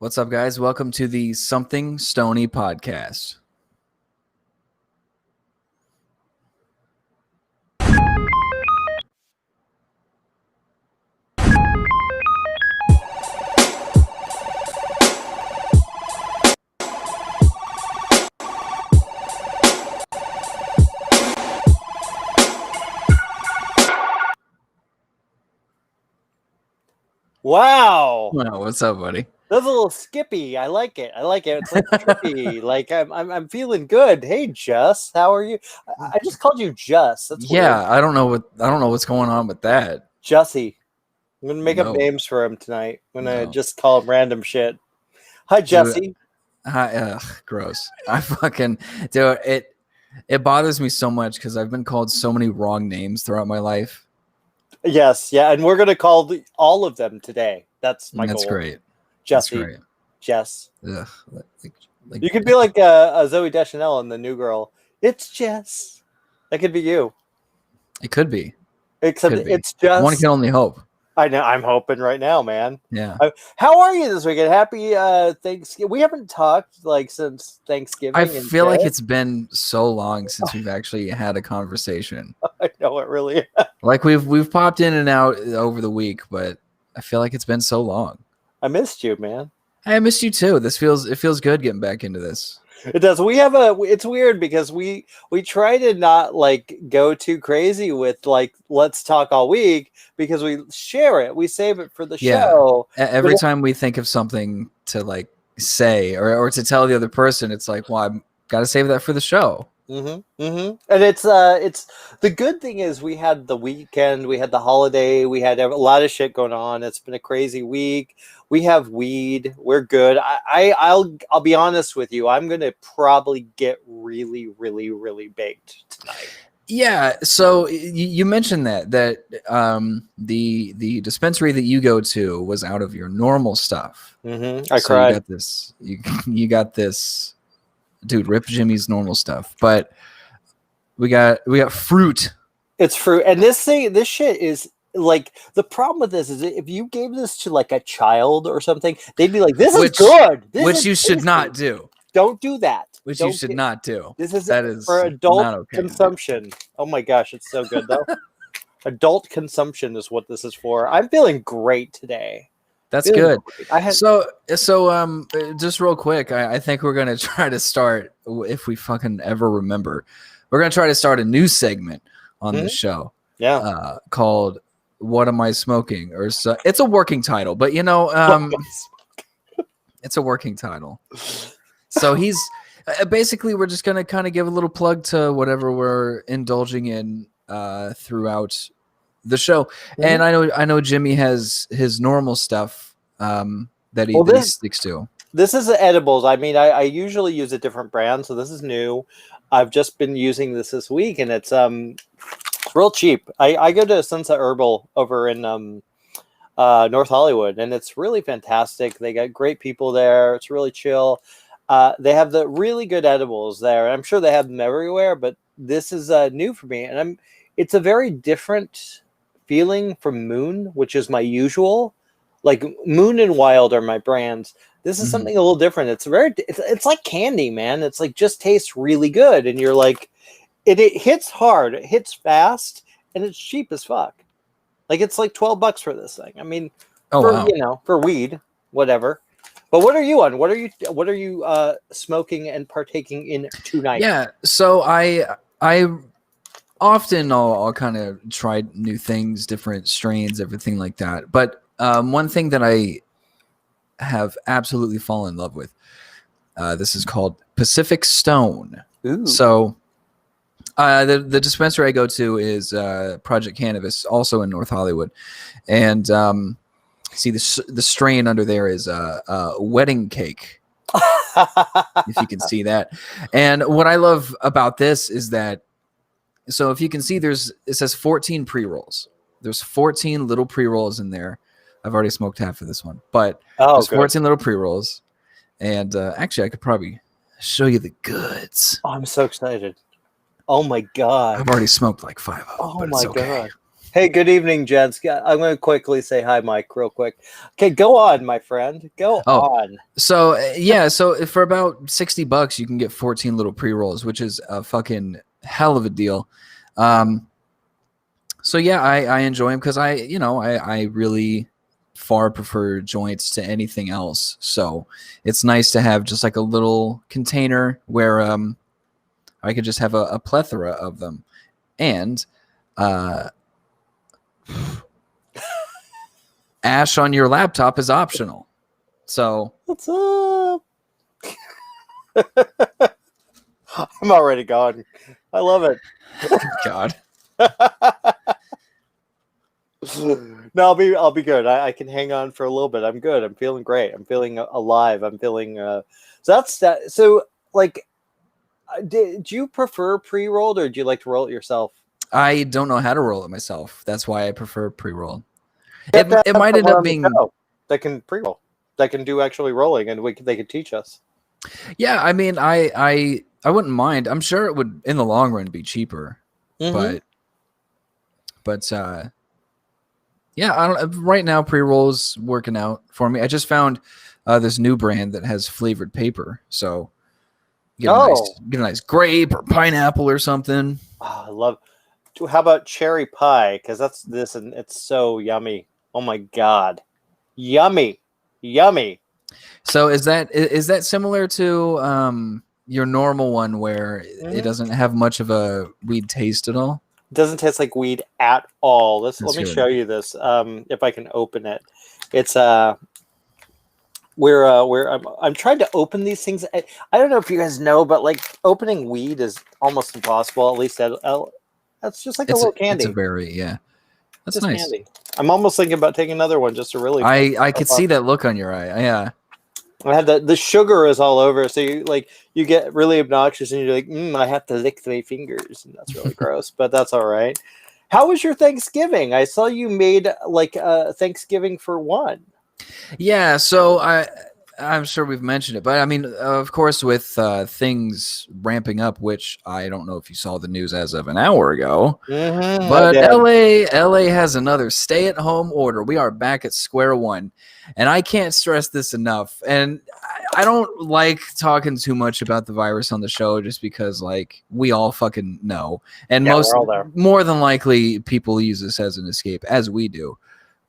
What's up, guys? Welcome to the Something Stoney podcast. Wow. Well, what's up, buddy? That's a little skippy. I like it. It's like trippy. Like I'm feeling good. Hey Jess, how are you? I just called you Jess. That's weird. I don't know what's going on with that. Jesse. I'm gonna make up No. names for him tonight. I'm gonna No. just call him random shit. Hi Jesse. Gross. Dude, it bothers me so much because I've been called so many wrong names throughout my life. Yes, yeah, and we're gonna call all of them today. That's my goal. That's great. Jesse. That's great. Jess. Ugh, You could be like a Zoe Deschanel in The New Girl. It's Jess. That could be you. It could be. Except Could be. it's just One can only hope. I know. I'm hoping right now, man. Yeah. How are you this weekend? Happy Thanksgiving. We haven't talked like since Thanksgiving. I feel like it's been so long since we've actually had a conversation. I know it really. Like we've popped in and out over the week, but I feel like it's been so long. I missed you, man. I missed you too. It feels good getting back into this. It does. It's weird because we try to not like go too crazy with like let's talk all week because we share it. We save it for the show. Every time we think of something to like say or to tell the other person, it's like, well, I've got to save that for the show. Mm-hmm, mm-hmm. And it's the good thing is we had the weekend, we had the holiday, we had a lot of shit going on. It's been a crazy week. We have weed. We're good. I'll be honest with you. I'm gonna probably get really, really, really baked tonight. Yeah. So you mentioned that the dispensary that you go to was out of your normal stuff. Mm-hmm. I cried. You got this. Dude, rip Jimmy's normal stuff, but we got fruit. It's fruit, and this shit is like the problem with this is if you gave this to like a child or something, they'd be like, "This is good," which you should not do. Don't do that. Which you should not do. That is not for adult okay. consumption. Oh my gosh, it's so good though. Adult consumption is what this is for. I'm feeling great today. That's good. So just real quick, I think we're gonna try to start, if we fucking ever remember, we're gonna try to start a new segment on the show. Yeah. Called "What Am I Smoking?" or so. It's a working title, but it's a working title. So he's basically we're just gonna kind of give a little plug to whatever we're indulging in throughout the show. Mm-hmm. And I know Jimmy has his normal stuff that he sticks to. This is edibles. I mean, I usually use a different brand, so this is new. I've just been using this week, and it's real cheap. I go to Sunset Herbal over in North Hollywood, and it's really fantastic. They got great people there. It's really chill. They have the really good edibles there. I'm sure they have them everywhere, but this is new for me, and it's a very different feeling from Moon, which is my usual. Like Moon and Wild are my brands. This is something a little different. It's like candy, man. It's like just tastes really good, and you're like, it hits hard, it hits fast, and it's cheap as fuck. Like it's like $12 for this thing. I mean, for weed, whatever. But what are you on? What are you smoking and partaking in tonight? Yeah, so I often I'll kind of try new things, different strains, everything like that. But one thing that I have absolutely fallen in love with, this is called Pacific Stone. Ooh. So the dispensary I go to is Project Cannabis, also in North Hollywood. And see, the strain under there is wedding cake, if you can see that. And what I love about this is that, so if you can see, it says 14 pre-rolls. There's 14 little pre-rolls in there. I've already smoked half of this one, but there's 14 little pre-rolls. And actually, I could probably show you the goods. Oh, I'm so excited. Oh my god. I've already smoked like 5 of them. Oh my god. Hey, good evening, gents. I'm going to quickly say hi, Mike, real quick. Okay, go on, my friend. Go Oh, on. so yeah, so for about $60, you can get 14 little pre-rolls, which is a fucking hell of a deal. So yeah, I enjoy them because I really far prefer joints to anything else. So it's nice to have just like a little container where I could just have a plethora of them. And uh, ash on your laptop is optional. So What's up? I'm already gone. I love it. God. No, I'll be good. I can hang on for a little bit. I'm good. I'm feeling great. I'm feeling alive. I'm feeling so that's that. So like, do you prefer pre-rolled or do you like to roll it yourself? I don't know how to roll it myself. That's why I prefer pre-roll. You It have to it have might end someone up on the being show that can pre-roll, that can do actually rolling, and they could teach us. yeah. I mean, I wouldn't mind. I'm sure it would in the long run be cheaper, Mm-hmm. but yeah. I don't. Right now, pre-rolls working out for me. I just found this new brand that has flavored paper, so Oh, get a nice grape or pineapple or something. I love. How about cherry pie? Because that's this, and it's so yummy. Oh my god, yummy, yummy. So is that similar to your normal one where it Mm-hmm. doesn't have much of a weed taste at all? Doesn't taste like weed at all. Let That's me show good. you this. If I can open it, it's where I'm trying to open these things. I don't know if you guys know, but like opening weed is almost impossible. At least that's just like a little It's a candy. very yeah. That's Just nice. candy. I'm almost thinking about taking another one just to really finish I myself could see up. that look on your eye. Yeah. I had the sugar is all over, so you get really obnoxious and you're like, I have to lick my fingers, and that's really gross, but that's all right. How was your Thanksgiving? I saw you made like Thanksgiving for one. Yeah, so I'm sure we've mentioned it, but I mean, of course, with things ramping up, which I don't know if you saw the news as of an hour ago, I but did. LA has another stay-at-home order. We are back at square one, and I can't stress this enough. And I don't like talking too much about the virus on the show, just because like we all fucking know, and Yeah, we're all there. more than likely people use this as an escape, as we do.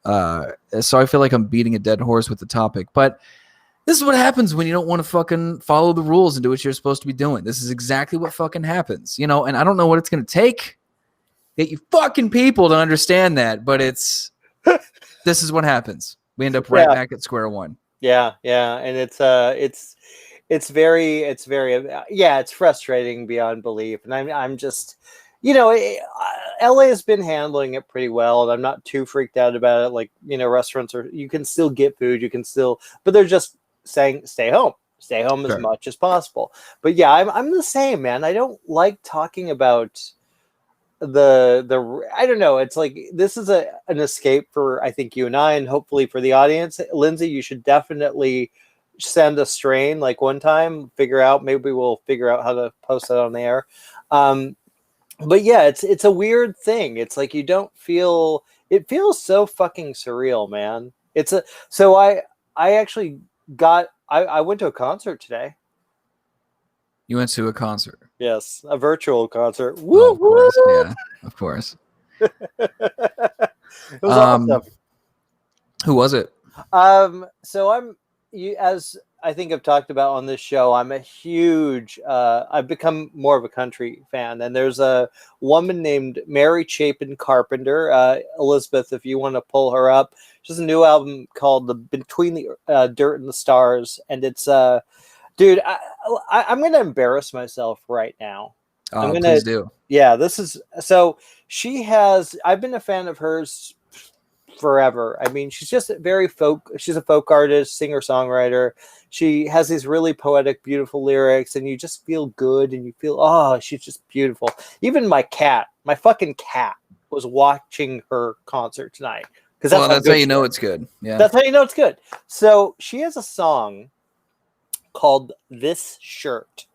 So I feel like I'm beating a dead horse with the topic, but this is what happens when you don't want to fucking follow the rules and do what you're supposed to be doing. This is exactly what fucking happens, and I don't know what it's going to take get you fucking people to understand that, but this is what happens. We end up right Yeah, back at square one. yeah, and it's very yeah, it's frustrating beyond belief, and I'm just LA has been handling it pretty well, and I'm not too freaked out about it. Like restaurants are, you can still get food, you can still, but they're just saying stay home as Sure. much as possible. But yeah, I'm the same, man. I don't like talking about the I don't know. It's like this is an escape for I think you and I, and hopefully for the audience. Lindsay, you should definitely send a strain like one time. Maybe we'll figure out how to post that on the air. Um, but yeah, it's a weird thing. It's like you don't feel. It feels so fucking surreal, man. It's a so I actually I went to a concert today. You went to a concert. Yes, a virtual concert. Oh, Woo of course. woo! Yeah, of course. It was awesome. Who was it? So as I think I've talked about on this show, I'm a huge, I've become more of a country fan. And there's a woman named Mary Chapin Carpenter, Elizabeth, if you want to pull her up. She has a new album called Between the Dirt and the Stars. And it's, dude, I'm going to embarrass myself right now. I'm going Please to, do. yeah, so I've been a fan of hers forever. I mean, she's just she's a folk artist, singer songwriter. She has these really poetic, beautiful lyrics, and you just feel good and you feel, oh, she's just beautiful. Even my fucking cat was watching her concert tonight because Well, that's how you know it's good. Yeah. That's how you know it's good. So she has a song called This Shirt,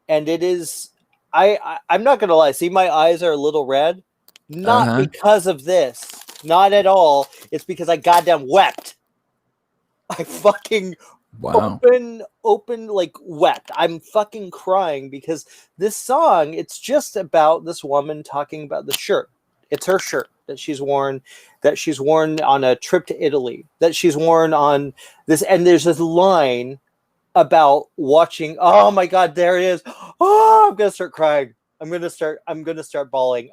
and it is, I'm not gonna lie, see, my eyes are a little red. Not because of this. Not at all. It's because I goddamn wept. I fucking open like wept. I'm fucking crying because this song, it's just about this woman talking about the shirt. It's her shirt that she's worn on a trip to Italy, that she's worn on this, and there's this line about watching. Oh my god, there it is. Oh, I'm gonna start crying. I'm gonna start bawling.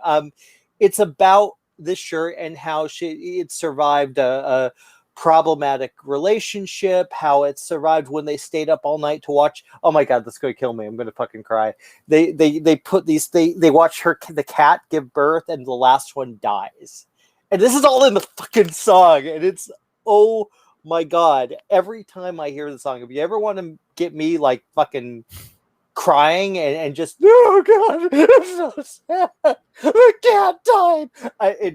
It's about this shirt and how it survived a problematic relationship, how it survived when they stayed up all night to watch. Oh my god, that's gonna kill me. I'm gonna fucking cry. They put these, they watch the cat give birth, and the last one dies, and this is all in the fucking song, and it's, oh my god, every time I hear the song, if you ever want to get me like fucking crying and just, oh god, it's so sad, the cat died.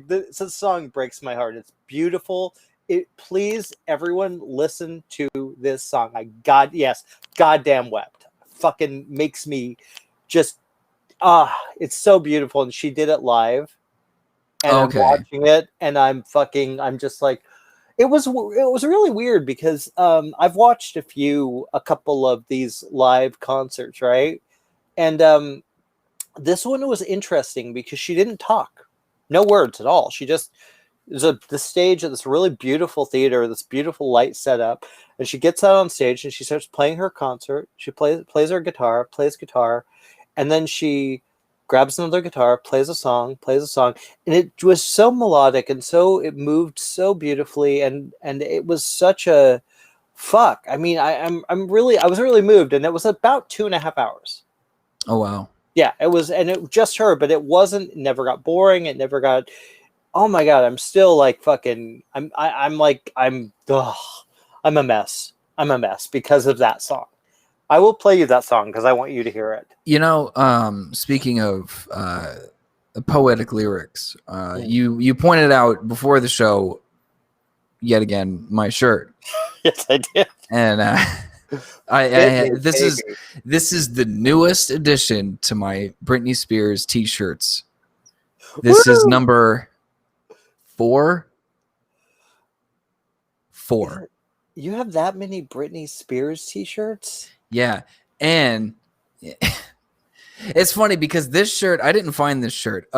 This song breaks my heart. It's beautiful. Please, everyone, listen to this song. Goddamn wept. Fucking makes me just, it's so beautiful. And she did it live, and I'm watching it, and I'm just like, it was really weird because I've watched a couple of these live concerts, right? And this one was interesting because she didn't talk, no words at all. She just, there's the stage at this really beautiful theater, this beautiful light setup, and she gets out on stage and she starts playing her concert. She plays her guitar, and then she grabs another guitar, plays a song, and it was so melodic, and so it moved so beautifully, and it was such a fuck. I mean, I was really moved, and it was about 2.5 hours. Oh wow. Yeah, it was, and it just her, but it never got boring. It never got. Oh my god, I'm still like fucking. I'm a mess. I'm a mess because of that song. I will play you that song because I want you to hear it. You know, speaking of poetic lyrics, you pointed out before the show, yet again, my shirt. Yes, I did. And this is the newest addition to my Britney Spears t-shirts. This is number 4. You have that many Britney Spears t-shirts? Yeah, and it's funny because this shirt, I didn't find this shirt.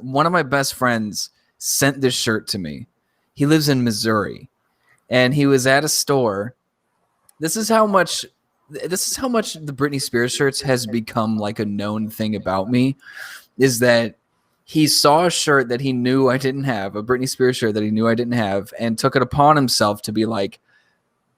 One of my best friends sent this shirt to me. He lives in Missouri, and he was at a store. This is how much the Britney Spears shirts has become like a known thing about me, is that he saw a shirt that he knew I didn't have, a Britney Spears shirt that he knew I didn't have, and took it upon himself to be like,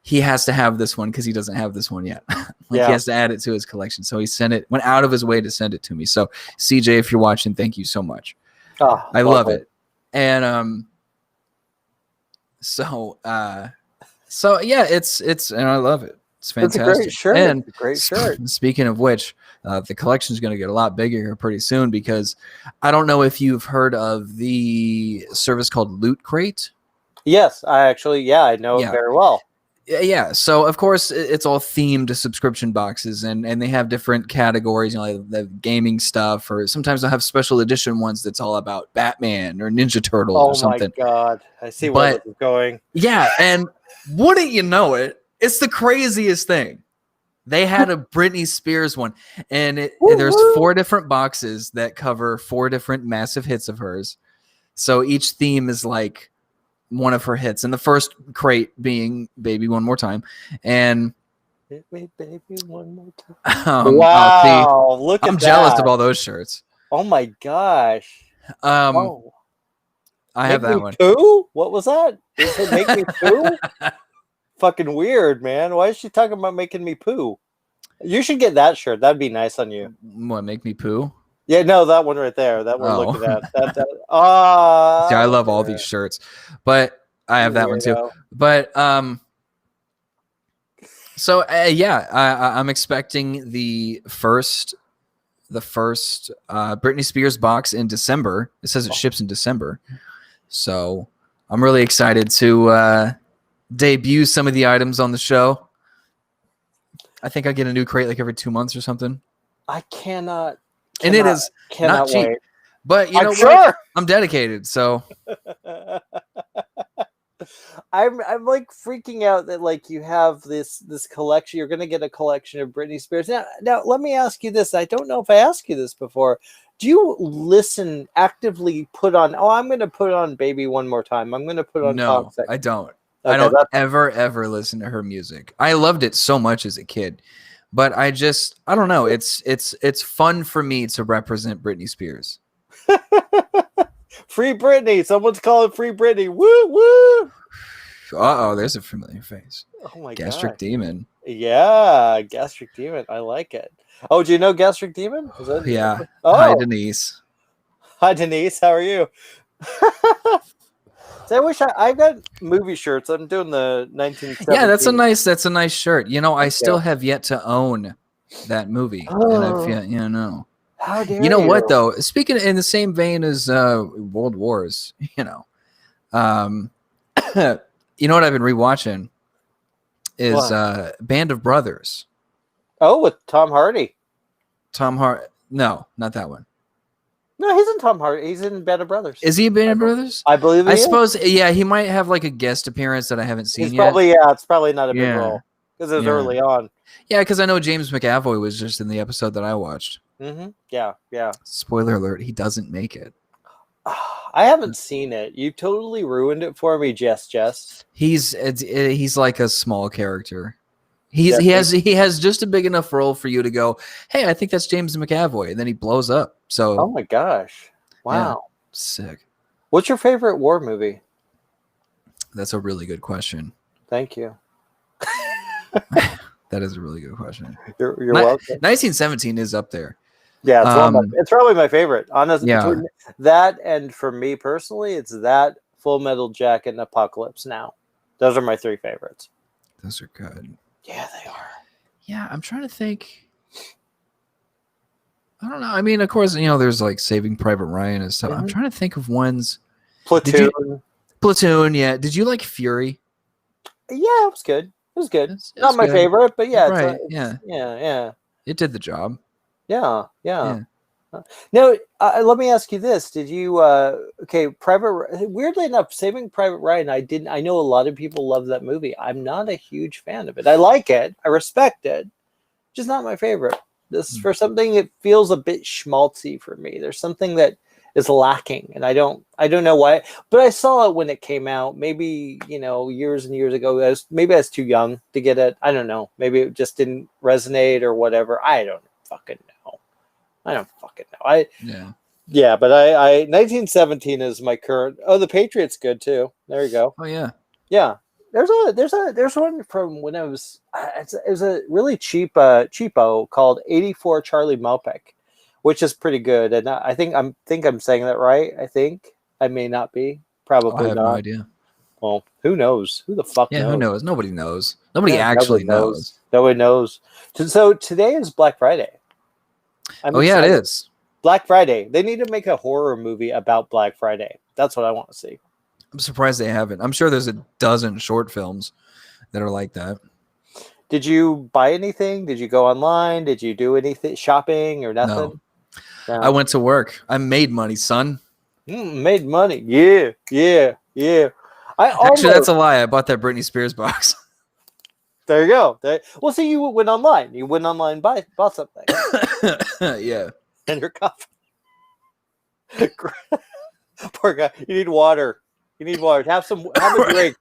he has to have this one because he doesn't have this one yet. He has to add it to his collection. So he went out of his way to send it to me. So CJ, if you're watching, thank you so much. I love it. And so yeah, it's and I love it. It's fantastic. It's a great shirt. And it's a great shirt. Speaking of which, the collection is going to get a lot bigger here pretty soon, because I don't know if you've heard of the service called Loot Crate. Yes, I know it very well. Yeah, so of course it's all themed to subscription boxes, and they have different categories. You know, like the gaming stuff, or sometimes they'll have special edition ones that's all about Batman or Ninja Turtles or something. Oh my god, I see where this is going. Yeah, and wouldn't you know it? It's the craziest thing. They had a Britney Spears one, and there's 4 different boxes that cover 4 different massive hits of hers. So each theme is like one of her hits, and the first crate being "Baby One More Time," and "Hit Me, Baby One More Time." Wow! Look, I'm jealous of all those shirts. Oh my gosh! I have that one. Poo? What was that? Did it make me poo? Fucking weird, man. Why is she talking about making me poo? You should get that shirt. That'd be nice on you. What, make me poo? Yeah, no, that one right there. That one looking at. See, I love all these shirts, but I have that one too. But so I'm expecting the first Britney Spears box in December. It says it ships in December, so I'm really excited to debut some of the items on the show. I think I get a new crate like every 2 months or something. I cannot. And it is not cheap. Wait. But you I'm know what? sure. I'm dedicated, so I'm like freaking out that like you have this collection. You're gonna get a collection of Britney Spears. Now let me ask you this. I don't know if I asked you this before. Do you listen actively? Put on? Oh, I'm gonna put on "Baby One More Time." I'm gonna put on no, "Toxic." I don't. I Okay, don't that's ever listen to her music. I loved it so much as a kid, but I don't know. It's fun for me to represent Britney Spears. Free Britney. Someone's calling Free Britney. Woo woo. Uh-oh, there's a familiar face. Oh my Gastric god. Demon. Yeah, Gastric Demon. I like it. Oh, do you know Gastric Demon? Is that Yeah. Hi, Oh, Denise. hi Denise. How are you? So I wish I've got movie shirts. I'm doing the 1917. Yeah, that's a nice shirt. You know, I still have yet to own that movie, and I've Oh, yet, how you dare know what you? though? Speaking in the same vein as World Wars, um, you know what I've been rewatching is What? Band of Brothers. Oh, with Tom Hardy. Tom Hart? No, not that one. No, he's in Tom Hardy. He's in Band of Brothers. Is he a Band of Brothers? I believe he I is. suppose. Yeah, he might have like a guest appearance that I haven't seen He's yet. probably it's probably not a big Yeah. role because it was Yeah. early on. Yeah, because I know James McAvoy was just in the episode that I watched. Mm-hmm. Yeah. Spoiler alert: he doesn't make it. I haven't seen it. You totally ruined it for me, Jess. He's like a small character. He has just a big enough role for you to go, hey, I think that's James McAvoy, and then he blows up. So Oh my gosh! Wow. Yeah, sick. What's your favorite war movie? That's a really good question. Thank you. That is a really good question. You're welcome. 1917 is up there. Yeah, it's probably my favorite. Honestly, Yeah. between that and for me personally, it's that, Full Metal Jacket, and Apocalypse Now. Those are my three favorites. Those are good. Yeah, they are. Yeah, I'm trying to think. I don't know. I mean, of course, there's like Saving Private Ryan and stuff. I'm trying to think of ones. Platoon. Platoon, yeah. Did you like Fury? Yeah, it was good. It was good. It's Not my good. favorite, but yeah, Right, yeah. It did the job. Yeah. Now, let me ask you this: did you? Weirdly enough, Saving Private Ryan. I know a lot of people love that movie. I'm not a huge fan of it. I like it. I respect it. Just not my favorite. This is for something that feels a bit schmaltzy for me. There's something that is lacking, and I don't know why. But I saw it when it came out. Maybe years and years ago. Maybe I was too young to get it. I don't know. Maybe it just didn't resonate or whatever. I don't fucking know. Yeah, but I 1917 is my current. Oh, The Patriot's good too. There you go. Oh yeah. Yeah. There's one from when I was. It was a really cheapo called 84 Charlie Malpec, which is pretty good. And I think I'm saying that right. I think I may not be. Probably I have not. no idea. Well, who knows? Who the fuck knows? Who knows? Nobody knows. Nobody actually knows. Nobody knows. So today is Black Friday. It is. Black Friday. They need to make a horror movie about Black Friday. That's what I want to see. I'm surprised they haven't. I'm sure there's a dozen short films that are like that. Did you buy anything? Did you go online? Did you do anything shopping or nothing? No. I went to work. I made money, son. Made money. Yeah. Actually, that's a lie. I bought that Britney Spears box. There you go. Well, see, you went online. You went online, bought something. Yeah. And your coffee. Poor guy. You need water. Have a drink.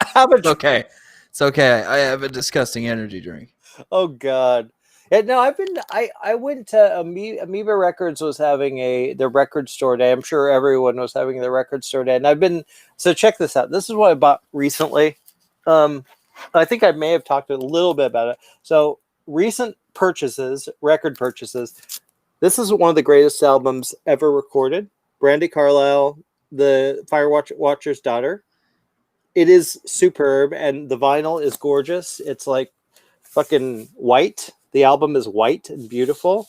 It's okay. It's okay. I have a disgusting energy drink. Oh God. Yeah, no, I went to Amoeba Records was having the record store day. I'm sure everyone was having the record store day. And so check this out. This is what I bought recently. I think I may have talked a little bit about it. So recent record purchases. This is one of the greatest albums ever recorded. Brandi Carlile, the Firewatcher's daughter. It is superb, and the vinyl is gorgeous. It's like fucking white. The album is white and beautiful.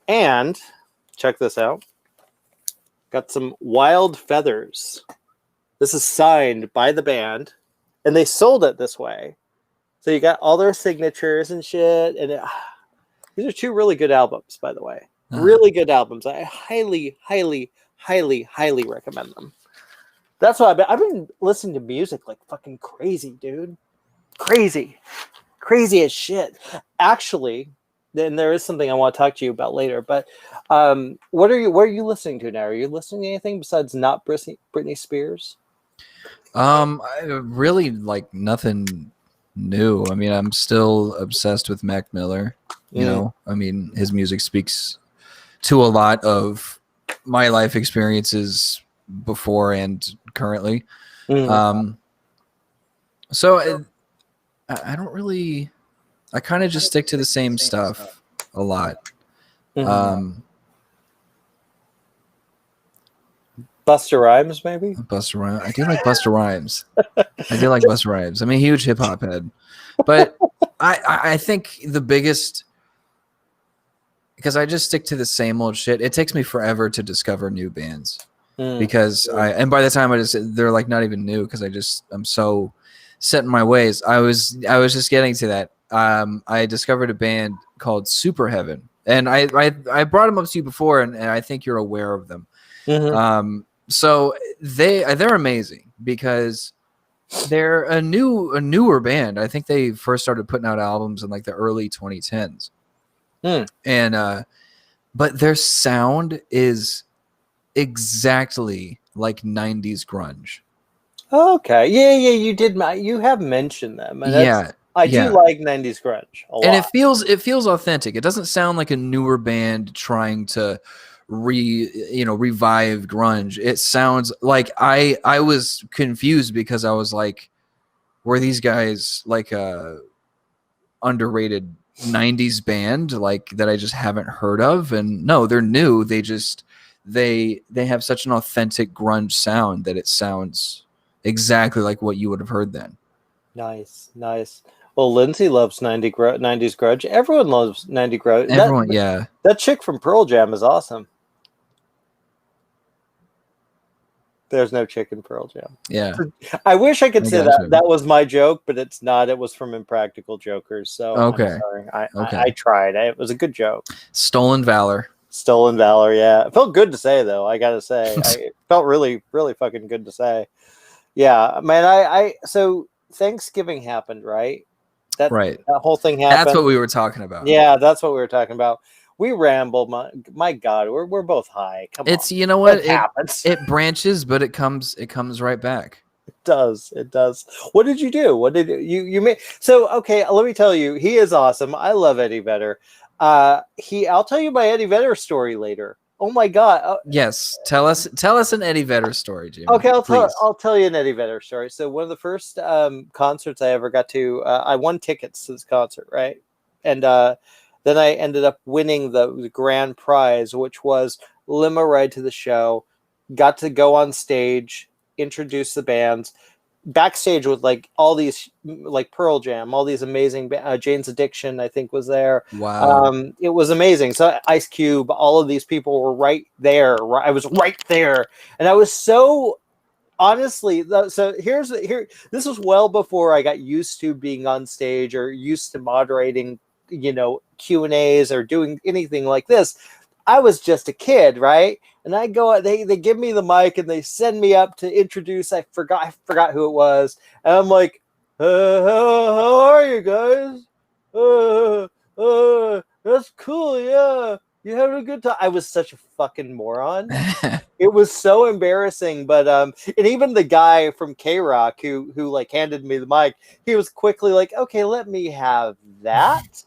And check this out. Got some Wild Feathers. This is signed by the band, and they sold it this way. So you got all their signatures and shit. And these are two really good albums, by the way. Really good albums. I highly, highly, highly, highly recommend them. That's why I've been listening to music like fucking crazy, dude. Crazy as shit. Actually, then there is something I want to talk to you about later. But what are you listening to now? Are you listening to anything besides not Britney Spears? I really like nothing new. I mean, I'm still obsessed with Mac Miller. You know, I mean, his music speaks to a lot of my life experiences before and currently. So I don't really. I kind of just stick to the same stuff a lot. Busta Rhymes, maybe? Busta Rhymes. I do like Busta Rhymes. I do like Busta Rhymes. I'm a huge hip hop head. But I think the biggest, because I just stick to the same old shit. It takes me forever to discover new bands because and by the time they're like not even new because I'm so set in my ways. I was just getting to that. I discovered a band called Super Heaven, and I brought them up to you before, and I think you're aware of them. So they're amazing because they're a newer band. I think they first started putting out albums in like the early 2010s. And but their sound is exactly like 90s grunge. Okay. Yeah, you have mentioned them. And I do like 90s grunge a lot. And it feels authentic. It doesn't sound like a newer band trying to revive grunge. It sounds like I was confused because I was like, were these guys like a underrated 90s band like that I just haven't heard of? And no, they're new. They just they have such an authentic grunge sound that it sounds exactly like what you would have heard then. Nice. Well, Lindsay loves 90s grunge. Everyone loves 90s grunge. Everyone, That chick from Pearl Jam is awesome. There's no chick in Pearl Jam. Yeah. I wish I could say that was my joke, but it's not. It was from Impractical Jokers. So okay. I'm sorry. I tried. It was a good joke. Stolen Valor, yeah. It felt good to say, though. I gotta say, it felt really, really fucking good to say. Yeah, man. So Thanksgiving happened, right? That whole thing happened. That's what we were talking about. Yeah, that's what we were talking about. We ramble. My God, we're both high. Come on. You know what? It happens. It branches, but it comes right back. It does. What did you do? What did you make? So okay, let me tell you, he is awesome. I love Eddie Vedder. I'll tell you my Eddie Vedder story later. Oh my God. Yes, tell us an Eddie Vedder story, Jimmy. Okay, I'll tell you an Eddie Vedder story. So one of the first concerts I ever got to, I won tickets to this concert, right? And then I ended up winning the grand prize, which was limo ride to the show. Got to go on stage, introduce the bands, backstage with like all these, like Pearl Jam, all these amazing Jane's Addiction, I think, was there. Wow. It was amazing. So Ice Cube, all of these people were right there. I was right there, and I was so honestly. So this was well before I got used to being on stage or used to moderating, Q&As or doing anything like this. I was just a kid, right? And I go, they give me the mic and they send me up to introduce. I forgot who it was, and I'm like, how are you guys? That's cool, yeah. You having a good time? I was such a fucking moron. It was so embarrassing, but and even the guy from K-Rock who like handed me the mic, he was quickly like, okay, let me have that.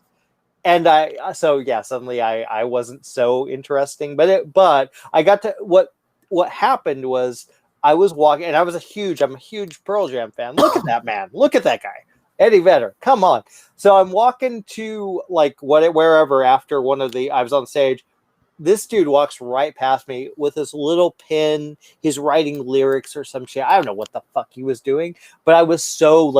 And suddenly I wasn't so interesting, but I got to what happened was I was walking, and I'm a huge Pearl Jam fan. Look at that man. Look at that guy. Eddie Vedder. Come on. So I'm walking to like wherever after I was on stage. This dude walks right past me with his little pen. He's writing lyrics or some shit. I don't know what the fuck he was doing, but I was so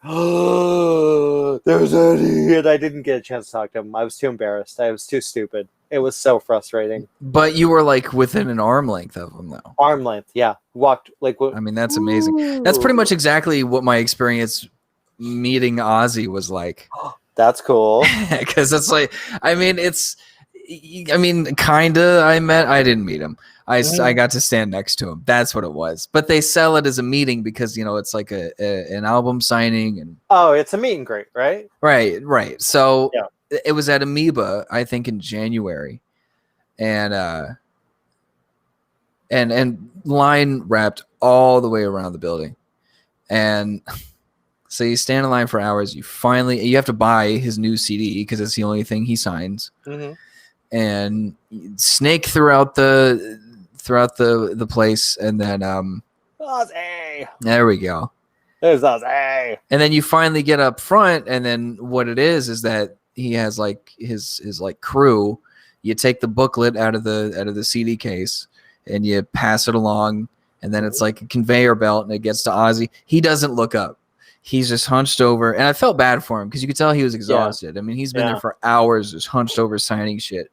oh, there's Eddie. And I didn't get a chance to talk to him. I was too embarrassed. I was too stupid. It was so frustrating. But you were like within an arm length of him, though. Arm length, yeah. Walked like. I mean, that's amazing. That's pretty much exactly what my experience meeting Ozzy was like. That's cool. Because it's like, I mean, I mean, kinda. I didn't meet him. I Mhm. got to stand next to him. That's what it was. But they sell it as a meeting because it's like an album signing and Oh, it's a meet and greet, right? right. So Yeah. it was at Amoeba, I think, in January, and and line wrapped all the way around the building, and so you stand in line for hours. You have to buy his new CD because it's the only thing he signs, Mm-hmm. and snake throughout the place, and then Ozzy. there we go. There's Ozzy. And then you finally get up front, and then what it is that he has like his like crew. You take the booklet out of the CD case and you pass it along, and then it's like a conveyor belt, and it gets to Ozzy. He doesn't look up. He's just hunched over, and I felt bad for him because you could tell he was exhausted. I mean, he's been there for hours, just hunched over signing shit,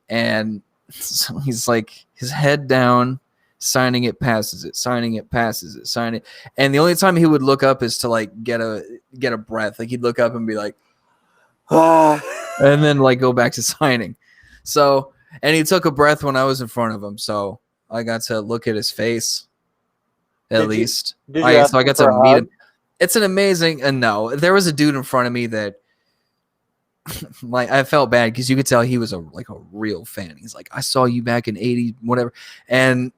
and so he's like his head down, signing it, passes it, signing it, passes it, signing it. And the only time he would look up is to like get a breath. Like he'd look up and be like, and then like go back to signing. So, and he took a breath when I was in front of him. So I got to look at his face at least. Did you ask So I him got for to a meet hug? him. It's an amazing, and no, there was a dude in front of me that like I felt bad because you could tell he was a real fan. He's like, I saw you back in 80, whatever. And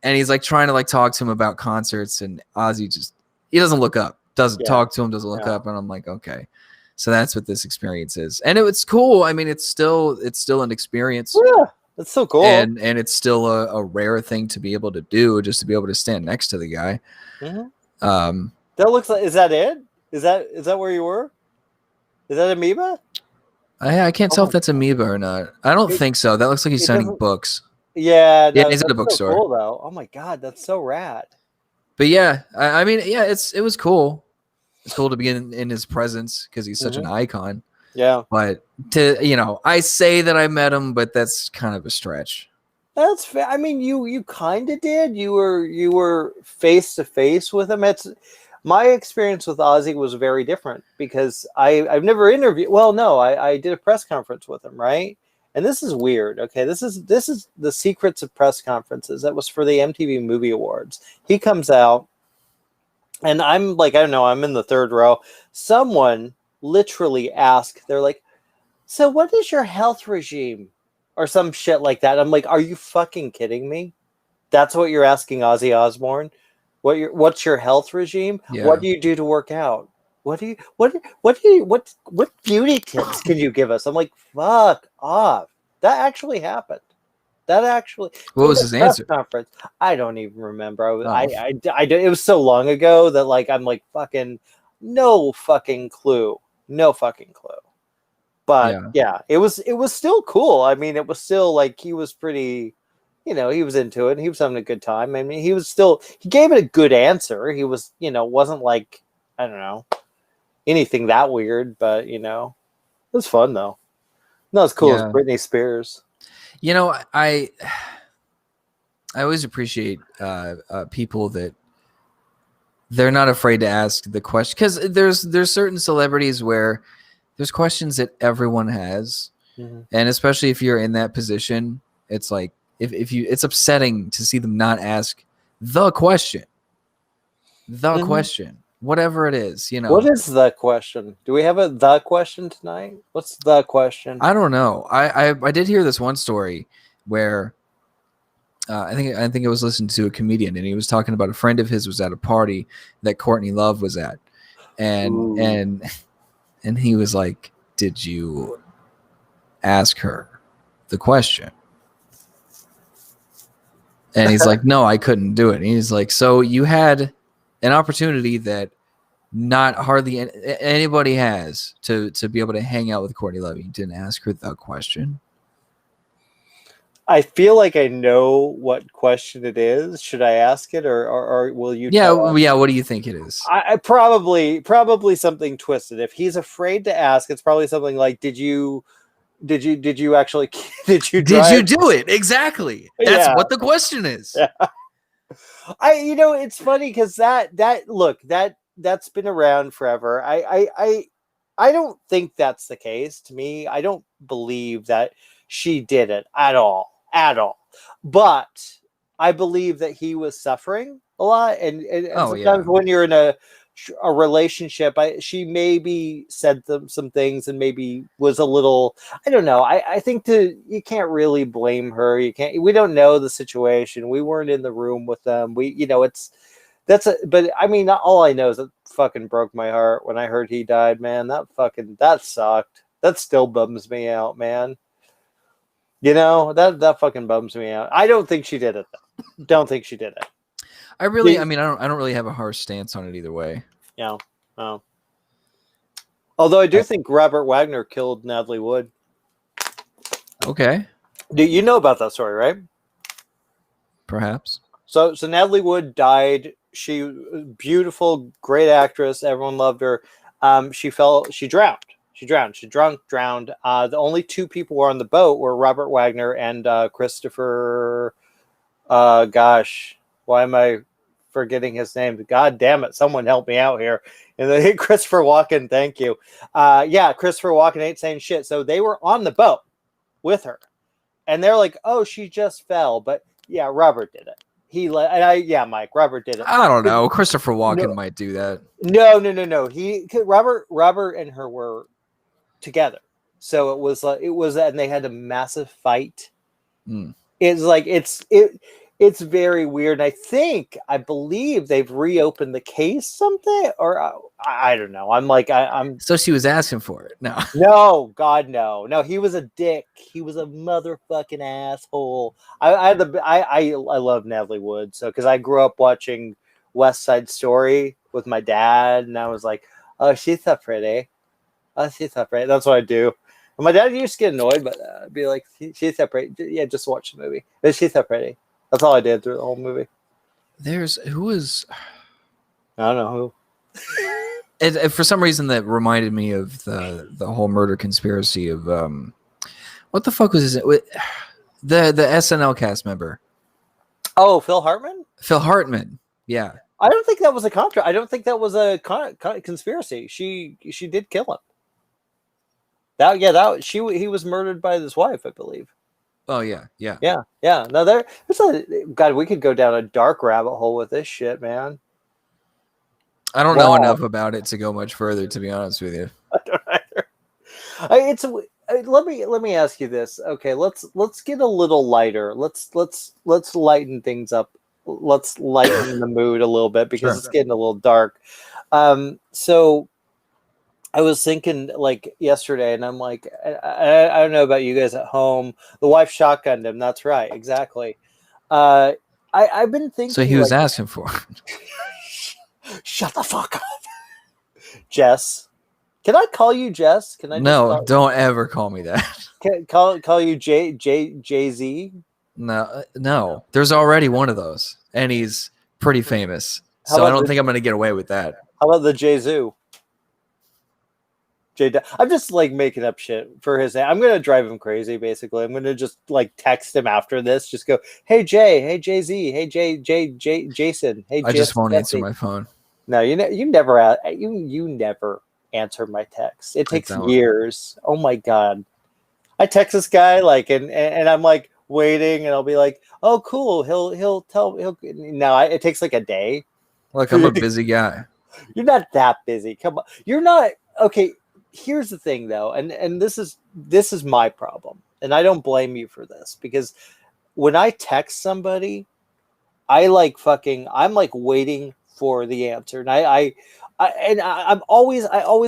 he's like trying to like talk to him about concerts, and Ozzy he doesn't look up, doesn't talk to him, doesn't look up, and I'm like, okay, so that's what this experience is, and it's cool. I mean, it's still an experience. Yeah, that's so cool. And it's still a rare thing to be able to do, just to be able to stand next to the guy. Mm-hmm. That looks like. Is that it? Is that where you were? Is that Amoeba? I can't tell if that's Amoeba or not. I don't think so. That looks like he's signing books. Yeah, yeah, he's at a bookstore. So cool, though. Oh my god, that's so rad. But yeah, I mean, yeah, it was cool. It's cool to be in his presence because he's such an icon. Yeah. But I say that I met him, but that's kind of a stretch. That's fair. I mean, you kind of did. You were face to face with him. My experience with Ozzy was very different because I've never interviewed. Well, no, I did a press conference with him, right? And this is weird. Okay, this is the secrets of press conferences. That was for the MTV Movie Awards. He comes out, and I'm like, I don't know, I'm in the third row. Someone literally asked, they're like, "So what is your health regime?" Or some shit like that. I'm like, are you fucking kidding me? That's what you're asking Ozzy Osbourne? What's your health regime? Yeah. What do you do to work out? What beauty tips can you give us? I'm like, fuck off. That actually happened. What was his answer? Conference. I don't even remember. It was so long ago that like I'm like fucking no fucking clue. No fucking clue. But yeah, it was still cool. I mean, it was still like he was pretty, he was into it and he was having a good time. I mean, he gave it a good answer. He was, wasn't like, I don't know, anything that weird, but it was fun though. Not as cool as Britney Spears. I always appreciate people that they're not afraid to ask the question, because there's certain celebrities where there's questions that everyone has, and especially if you're in that position, it's like it's upsetting to see them not ask the question, whatever it is. What is the question? Do we have the question tonight? What's the question? I don't know. I did hear this one story where I think I was listening to a comedian, and he was talking about a friend of his was at a party that Courtney Love was at, and he was like, did you ask her the question? And he's like, no, I couldn't do it. And he's like, so you had an opportunity that not hardly anybody has to be able to hang out with Courtney Love. You didn't ask her the question. I feel like I know what question it is. Should I ask it, or will you? Yeah. What do you think it is? I probably something twisted. If he's afraid to ask, it's probably something like, did you actually did you do it? Exactly. That's what the question is. Yeah. It's funny because that's been around forever. I don't think that's the case. To me, I don't believe that she didn't at all. But I believe that he was suffering a lot, and sometimes when you're in a relationship, she maybe said some things and maybe was a little, I don't know. I think you can't really blame her. We don't know the situation. We weren't in the room with them. But I mean, all I know is it fucking broke my heart when I heard he died, man. That sucked. That still bums me out, man. That fucking bums me out. I don't think she did it, though. Don't think she did it. I don't really have a harsh stance on it either way. Yeah. Oh. Although I do think Robert Wagner killed Natalie Wood. Okay. Do you know about that story, right? Perhaps. So Natalie Wood died. She was beautiful, great actress. Everyone loved her. She drowned. She drowned. The only two people who were on the boat were Robert Wagner and Christopher. Gosh, why am I forgetting his name? God damn it! Someone help me out here. And Christopher Walken, thank you. Christopher Walken ain't saying shit. So they were on the boat with her, and they're like, "Oh, she just fell," but yeah, Robert did it. Mike, Robert did it. I don't know. Christopher Walken might do that. No. Robert and her were together, so it was, and they had a massive fight. It's like it's very weird. And I believe they've reopened the case, something, or I don't know. I'm. So she was asking for it. No, God, no. He was a dick. He was a motherfucking asshole. I love Natalie Wood, so because I grew up watching West Side Story with my dad, and I was like, oh, she's so pretty. Oh, she's so pretty. That's what I do. And my dad used to get annoyed, but I'd be like, she's so pretty. Yeah, just watch the movie. But she's so pretty. That's all I did through the whole movie. I don't know who. For some reason, that reminded me of the whole murder conspiracy of what the fuck was his the SNL cast member? Oh, Phil Hartman. Phil Hartman. Yeah. I don't think that was a contra. I don't think that was a conspiracy. She did kill him. He was murdered by his wife, I believe. Oh yeah. No, there's God. We could go down a dark rabbit hole with this shit, man. I don't know enough about it to go much further, to be honest with you. I don't either. Let me ask you this. Okay, let's get a little lighter. Let's lighten things up. Let's lighten the mood a little bit because it's getting a little dark. So I was thinking like yesterday, and I'm like, I don't know about you guys at home. The wife shotgunned him. That's right, exactly. I've been thinking. So he was asking for. Shut the fuck up, Jess. Can I call you Jess? Can I? No, don't ever call me that. Can call you Jay-Z? No. There's already one of those, and he's pretty famous. So I don't think I'm going to get away with that. How about the Jay-Zoo? I'm just like making up shit for his name. I'm going to drive him crazy, basically. I'm going to just like text him after this. Just go, hey, Jay. Hey, Jay-Z. Hey, Jason. Hey, I just won't answer my phone. No, you never answer my text. It takes years. Oh, my God. I text this guy like, and I'm like waiting, and I'll be like, oh, cool. It takes like a day. Look, I'm a busy guy. You're not that busy. Come on. You're not. Okay. Here's the thing, though, and this is my problem, and I don't blame you for this, because when I text somebody, I'm like waiting for the answer, and I always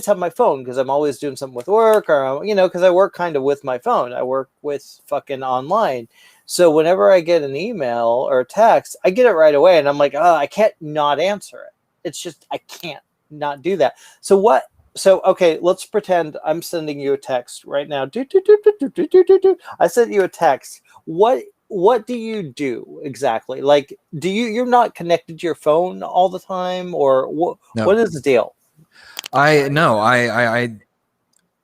have my phone because I'm always doing something with work, or because I work kind of with my phone. I work with fucking online, so whenever I get an email or a text, I get it right away, and I'm like, oh, I can't not answer it. It's just I can't not do that. So, okay, let's pretend I'm sending you a text right now. I sent you a text. What do you do exactly? Like, you're not connected to your phone all the time, or what? No. What is the deal? I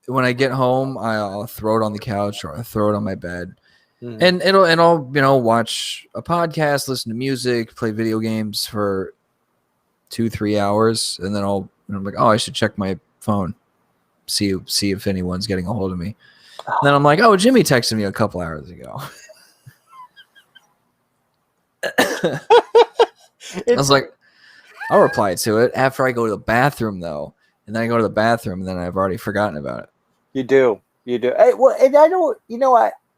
when I get home, I'll throw it on the couch or I throw it on my bed, and I'll watch a podcast, listen to music, play video games for 2-3 hours, and then I'm like, oh, I should check my phone, see if anyone's getting a hold of me. then I'm like, oh, Jimmy texted me a couple hours ago. I was like, I'll reply to it after I go to the bathroom, though. And then I go to the bathroom, and then I've already forgotten about it. You do. Well, and I don't.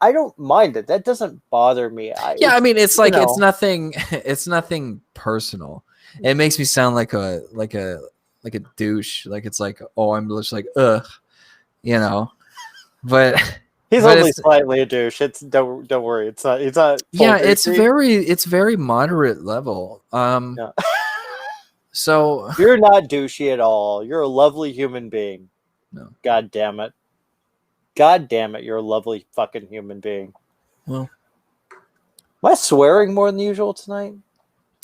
I don't mind it. That doesn't bother me. Yeah, I mean, it's like it's nothing. It's nothing personal. It makes me sound like a douche. Like it's like, oh, I'm just like, ugh, But he's only slightly a douche. It's don't worry. It's not. Yeah, it's very moderate level. Yeah. So you're not douchey at all. You're a lovely human being. No. God damn it. God damn it, you're a lovely fucking human being. Well, am I swearing more than usual tonight?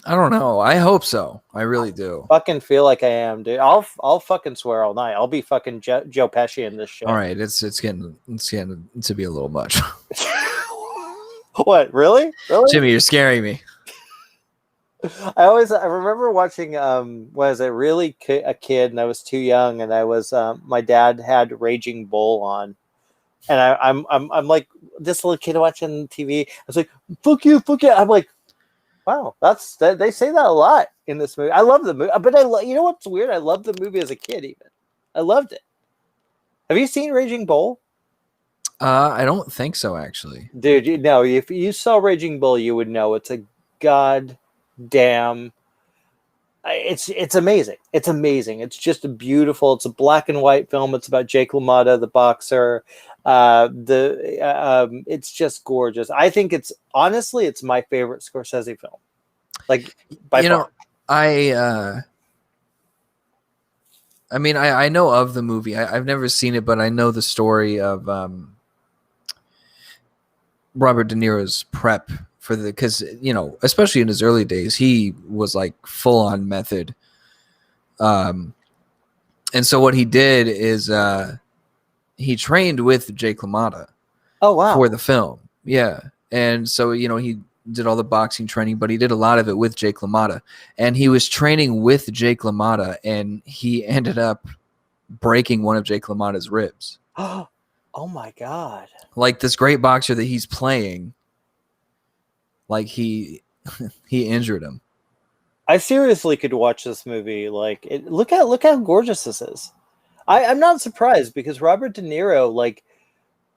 I don't know. I hope so. I really do. Fucking feel like I am, dude. I'll fucking swear all night. I'll be fucking Joe Pesci in this shit. All right, it's getting to be a little much. What? Really? Jimmy, you're scaring me. I remember watching was I really a kid and I was too young and I was my dad had Raging Bull on. And I'm like this little kid watching TV. I was like, fuck you. I'm like, wow, they say that a lot in this movie. I love the movie, but you know what's weird? I loved the movie as a kid. Even I loved it. Have you seen Raging Bull? I don't think so, actually. Dude, if you saw Raging Bull, you would know it's a goddamn. It's amazing. It's amazing. It's just a beautiful. It's a black and white film. It's about Jake LaMotta, the boxer. It's just gorgeous. I think it's my favorite Scorsese film. Like by far. I mean, I know of the movie. I've never seen it, but I know the story of Robert De Niro's prep for because especially in his early days, he was like full on method. And so what he did is he trained with Jake LaMotta. Oh wow! For the film, yeah. And so he did all the boxing training, but he did a lot of it with Jake LaMotta. And he was training with Jake LaMotta, and he ended up breaking one of Jake LaMotta's ribs. Oh my god! Like this great boxer that he's playing, like he injured him. I seriously could watch this movie. Like, look how gorgeous this is. I'm not surprised because Robert De Niro, like,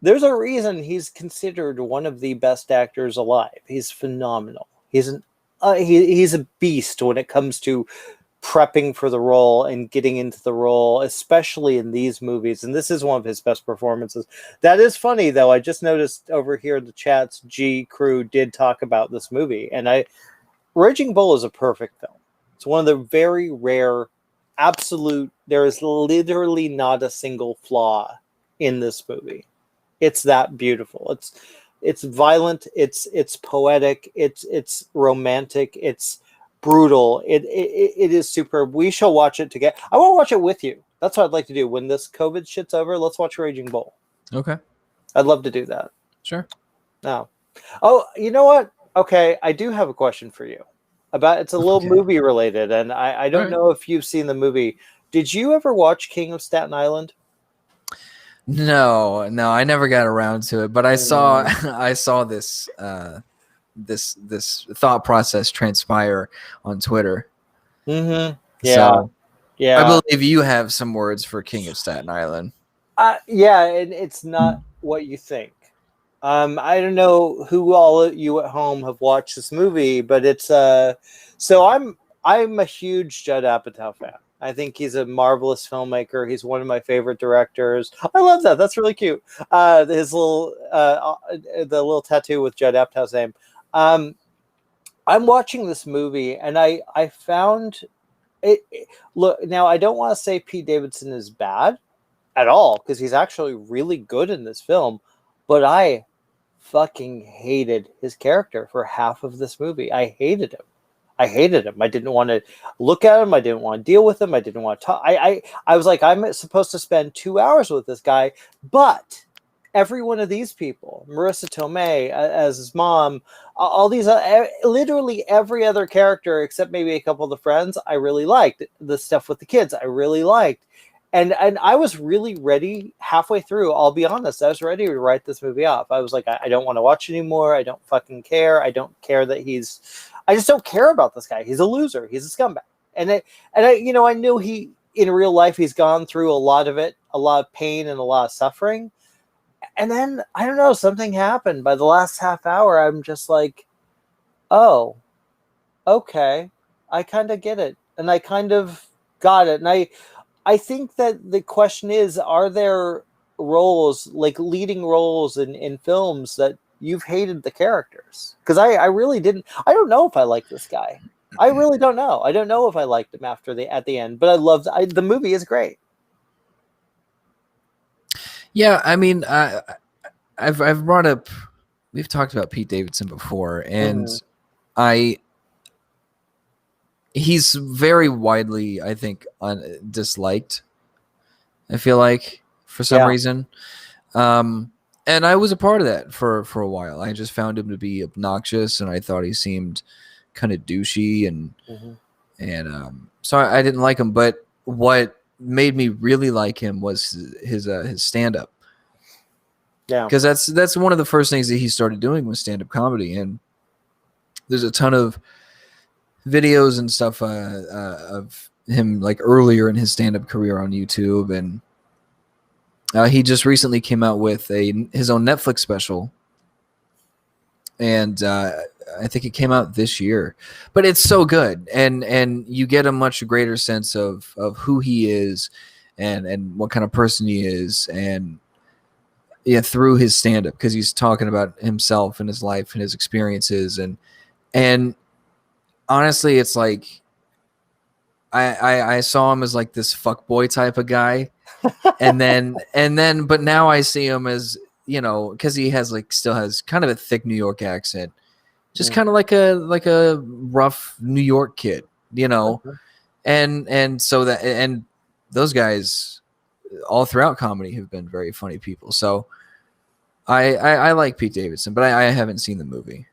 there's a reason he's considered one of the best actors alive. He's phenomenal. He's a beast when it comes to prepping for the role and getting into the role, especially in these movies. And this is one of his best performances. That is funny, though. I just noticed over here in the chats, G Crew did talk about this movie. And Raging Bull is a perfect film. It's one of the very rare, there is literally not a single flaw in this movie. It's that beautiful. It's violent. It's poetic. It's romantic. It's brutal. It is superb. We shall watch it together. I want to watch it with you. That's what I'd like to do. When this COVID shit's over, let's watch Raging Bull. Okay. I'd love to do that. Sure. No. Oh, you know what? Okay, I do have a question for you. It's a little movie related, and I don't know if you've seen the movie. Did you ever watch King of Staten Island? No, I never got around to it, but I saw this this thought process transpire on Twitter. Mm-hmm. Yeah. So, yeah. I believe you have some words for King of Staten Island. Yeah, and it's not what you think. I don't know who all of you at home have watched this movie, but it's so I'm a huge Judd Apatow fan. I think he's a marvelous filmmaker. He's one of my favorite directors. I love that. That's really cute. His little the little tattoo with Judd Apatow's name. I'm watching this movie and I found it. Look, now I don't want to say Pete Davidson is bad at all because he's actually really good in this film, but I fucking hated his character for half of this movie. I hated him. I didn't want to look at him. I didn't want to deal with him. I didn't want to talk. I was like, I'm supposed to spend 2 hours with this guy, but every one of these people, Marissa Tomei as his mom, all these, literally every other character except maybe a couple of the friends, I really liked. The stuff with the kids, I really liked. And I was really ready halfway through. I'll be honest, I was ready to write this movie off. I was like, I don't want to watch anymore. I don't fucking care. I don't care that I just don't care about this guy. He's a loser. He's a scumbag. I knew in real life, he's gone through a lot of it, a lot of pain and a lot of suffering. And then, I don't know, something happened. By the last half hour, I'm just like, oh, okay. I kind of get it. And I kind of got it. And I think that the question is, are there roles, like leading roles in films that you've hated the characters? Because I really didn't. I don't know if I like this guy. I really don't know. I don't know if I liked him at the end, but I loved the movie is great. Yeah, I mean, I've brought up, we've talked about Pete Davidson before, and he's very widely, I think, disliked. I feel like for some reason, and I was a part of that for a while. I just found him to be obnoxious, and I thought he seemed kind of douchey, and so I didn't like him. But what made me really like him was his stand up. Yeah, because that's one of the first things that he started doing was stand up comedy, and there's a ton of videos and stuff of him like earlier in his stand up career on YouTube, and he just recently came out with his own Netflix special, and I think it came out this year, but it's so good, and you get a much greater sense of who he is, and what kind of person he is, and through his stand up, because he's talking about himself and his life and his experiences, and honestly, it's like I saw him as like this fuckboy type of guy, and then but now I see him as, because he has still has kind of a thick New York accent, just kind of like a rough New York kid, and so and those guys all throughout comedy have been very funny people. So I like Pete Davidson, but I haven't seen the movie.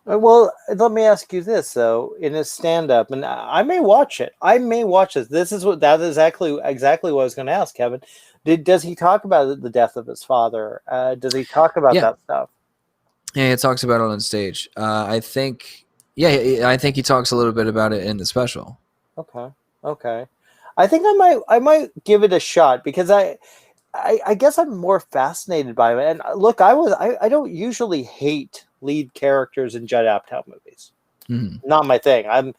Well, let me ask you this though: in his stand-up, and I may watch it. I may watch this. That is exactly what I was going to ask, Kevin. Does he talk about the death of his father? Does he talk about that stuff? Yeah, he talks about it on stage. I think he talks a little bit about it in the special. Okay. I think I might give it a shot, because I guess I'm more fascinated by it. And look, I don't usually hate lead characters in Judd Apatow movies. Not my thing.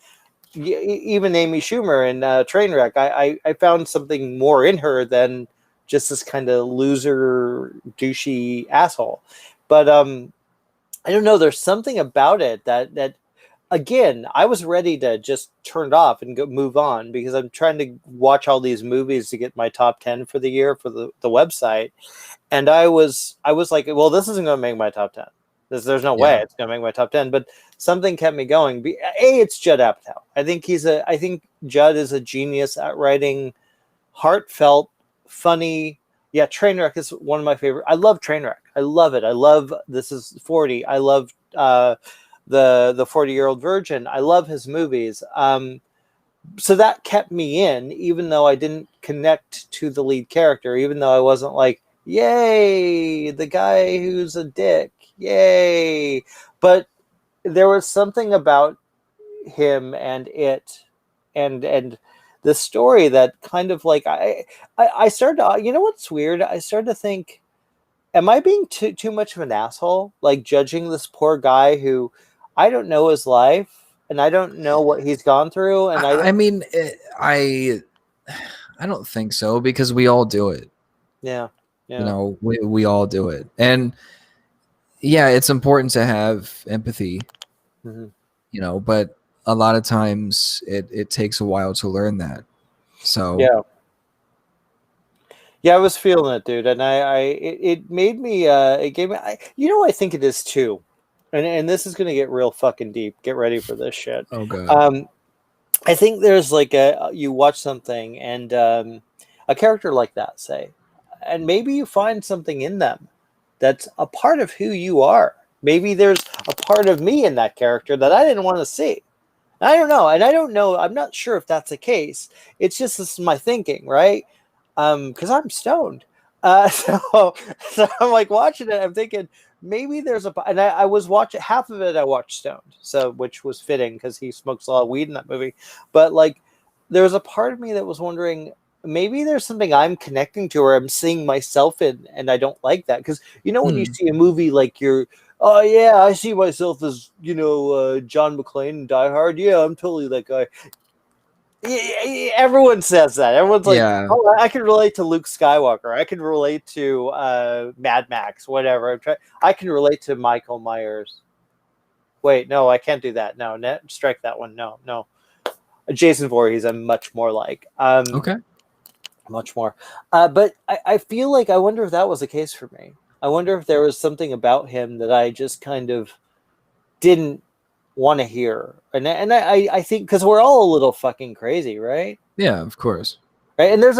Even Amy Schumer in Trainwreck. I found something more in her than just this kind of loser, douchey asshole. But I don't know. There's something about it that again, I was ready to just turn it off and move on, because I'm trying to watch all these movies to get my top 10 for the year for the website. And I was like, well, this isn't going to make my top 10. There's no way it's going to make my top 10, but something kept me going. It's Judd Apatow. I think Judd is a genius at writing heartfelt, funny. Yeah, Trainwreck is one of my favorite. I love Trainwreck. I love it. I love This Is 40. I love the 40-Year-Old Virgin. I love his movies. So that kept me in, even though I didn't connect to the lead character, even though I wasn't like, yay, the guy who's a dick, yay. But there was something about him and the story that kind of like, I started to, you know what's weird? I started to think, am I being too much of an asshole? Like judging this poor guy who I don't know his life, and I don't know what he's gone through. And I mean, I don't think so, because we all do it. Yeah. We all do it. And yeah, it's important to have empathy, but a lot of times it takes a while to learn that. So yeah, I was feeling it, dude. And it made me, it gave me, I think it is too. And this is going to get real fucking deep. Get ready for this shit. Oh god. I think there's like you watch something and a character like that, say, and maybe you find something in them that's a part of who you are. Maybe there's a part of me in that character that I didn't want to see. I don't know. And I don't know. I'm not sure if that's the case. It's just this is my thinking, right? because I'm stoned. So I'm like watching it. I'm thinking maybe there's and I was watching half of it. I watched stoned, so which was fitting because he smokes a lot of weed in that movie. But like, there was a part of me that was wondering maybe there's something I'm connecting to or I'm seeing myself in, and I don't like that because when you see a movie like you're. Oh yeah, I see myself as John McClane in Die Hard. Yeah, I'm totally that guy. Everyone says that. Everyone's like, Yeah. "Oh, I can relate to Luke Skywalker. I can relate to Mad Max. Whatever. I can relate to Michael Myers." Wait, no, I can't do that. No, strike that one. No, no. Jason Voorhees, I'm much more like. Okay. Much more. But I feel like I wonder if that was the case for me. I wonder if there was something about him that I just kind of didn't want to hear, and I think because we're all a little fucking crazy, right? Yeah, of course. Right, and there's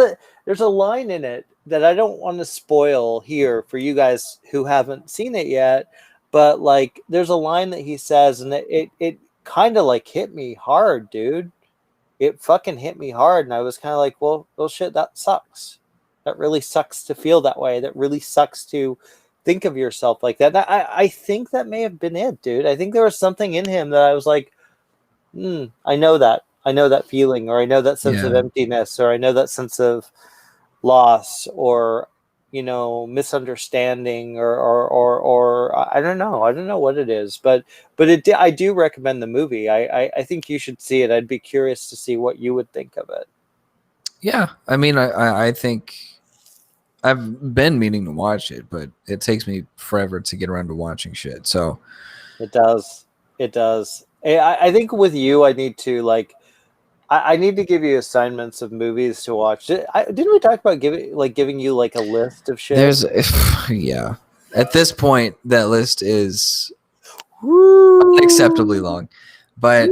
a line in it that I don't want to spoil here for you guys who haven't seen it yet, but like there's a line that he says, and it kind of like hit me hard, dude. It fucking hit me hard, and I was kind of like, well, shit, that sucks. That really sucks to feel that way. That really sucks to think of yourself like that. I think that may have been it, dude. I think there was something in him that I was like, I know that. I know that feeling, or I know that sense of emptiness, or I know that sense of loss, or misunderstanding, or I don't know. I don't know what it is, but I do recommend the movie. I think you should see it. I'd be curious to see what you would think of it. Yeah, I mean, I think I've been meaning to watch it, but it takes me forever to get around to watching shit. So it does. It does. I think with you, I need to I need to give you assignments of movies to watch. Didn't we talk about giving you like a list of shit? There's yeah. At this point, that list is unacceptably long, but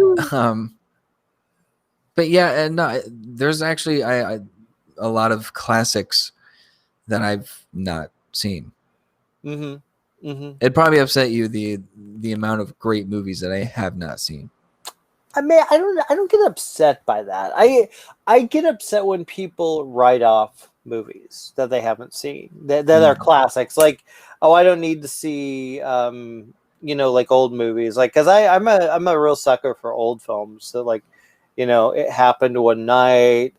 yeah, and no, there's actually a lot of classics that I've not seen. It'd probably upset you the amount of great movies that I have not seen. I mean, I don't get upset by that. I get upset when people write off movies that they haven't seen that are classics. Like, oh, I don't need to see like old movies. Like, because I'm a real sucker for old films. So like, It Happened One Night.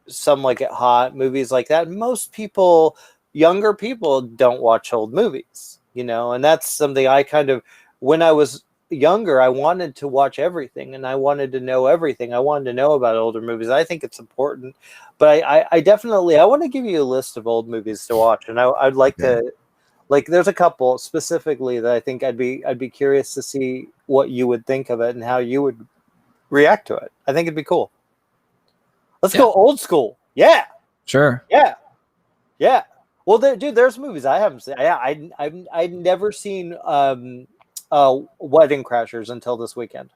Some Like It Hot, movies like that. Most people, younger people, don't watch old movies. And that's something I kind of, when I was younger, I wanted to watch everything, and I wanted to know everything. I wanted to know about older movies. I think it's important, but I definitely I want to give you a list of old movies to watch, and I'd like to, like, there's a couple specifically that I think I'd be curious to see what you would think of it and how you would react to it. I think it'd be cool. Let's go old school. Yeah, sure. Yeah. Well, dude, there's movies I haven't seen. I've never seen Wedding Crashers until this weekend.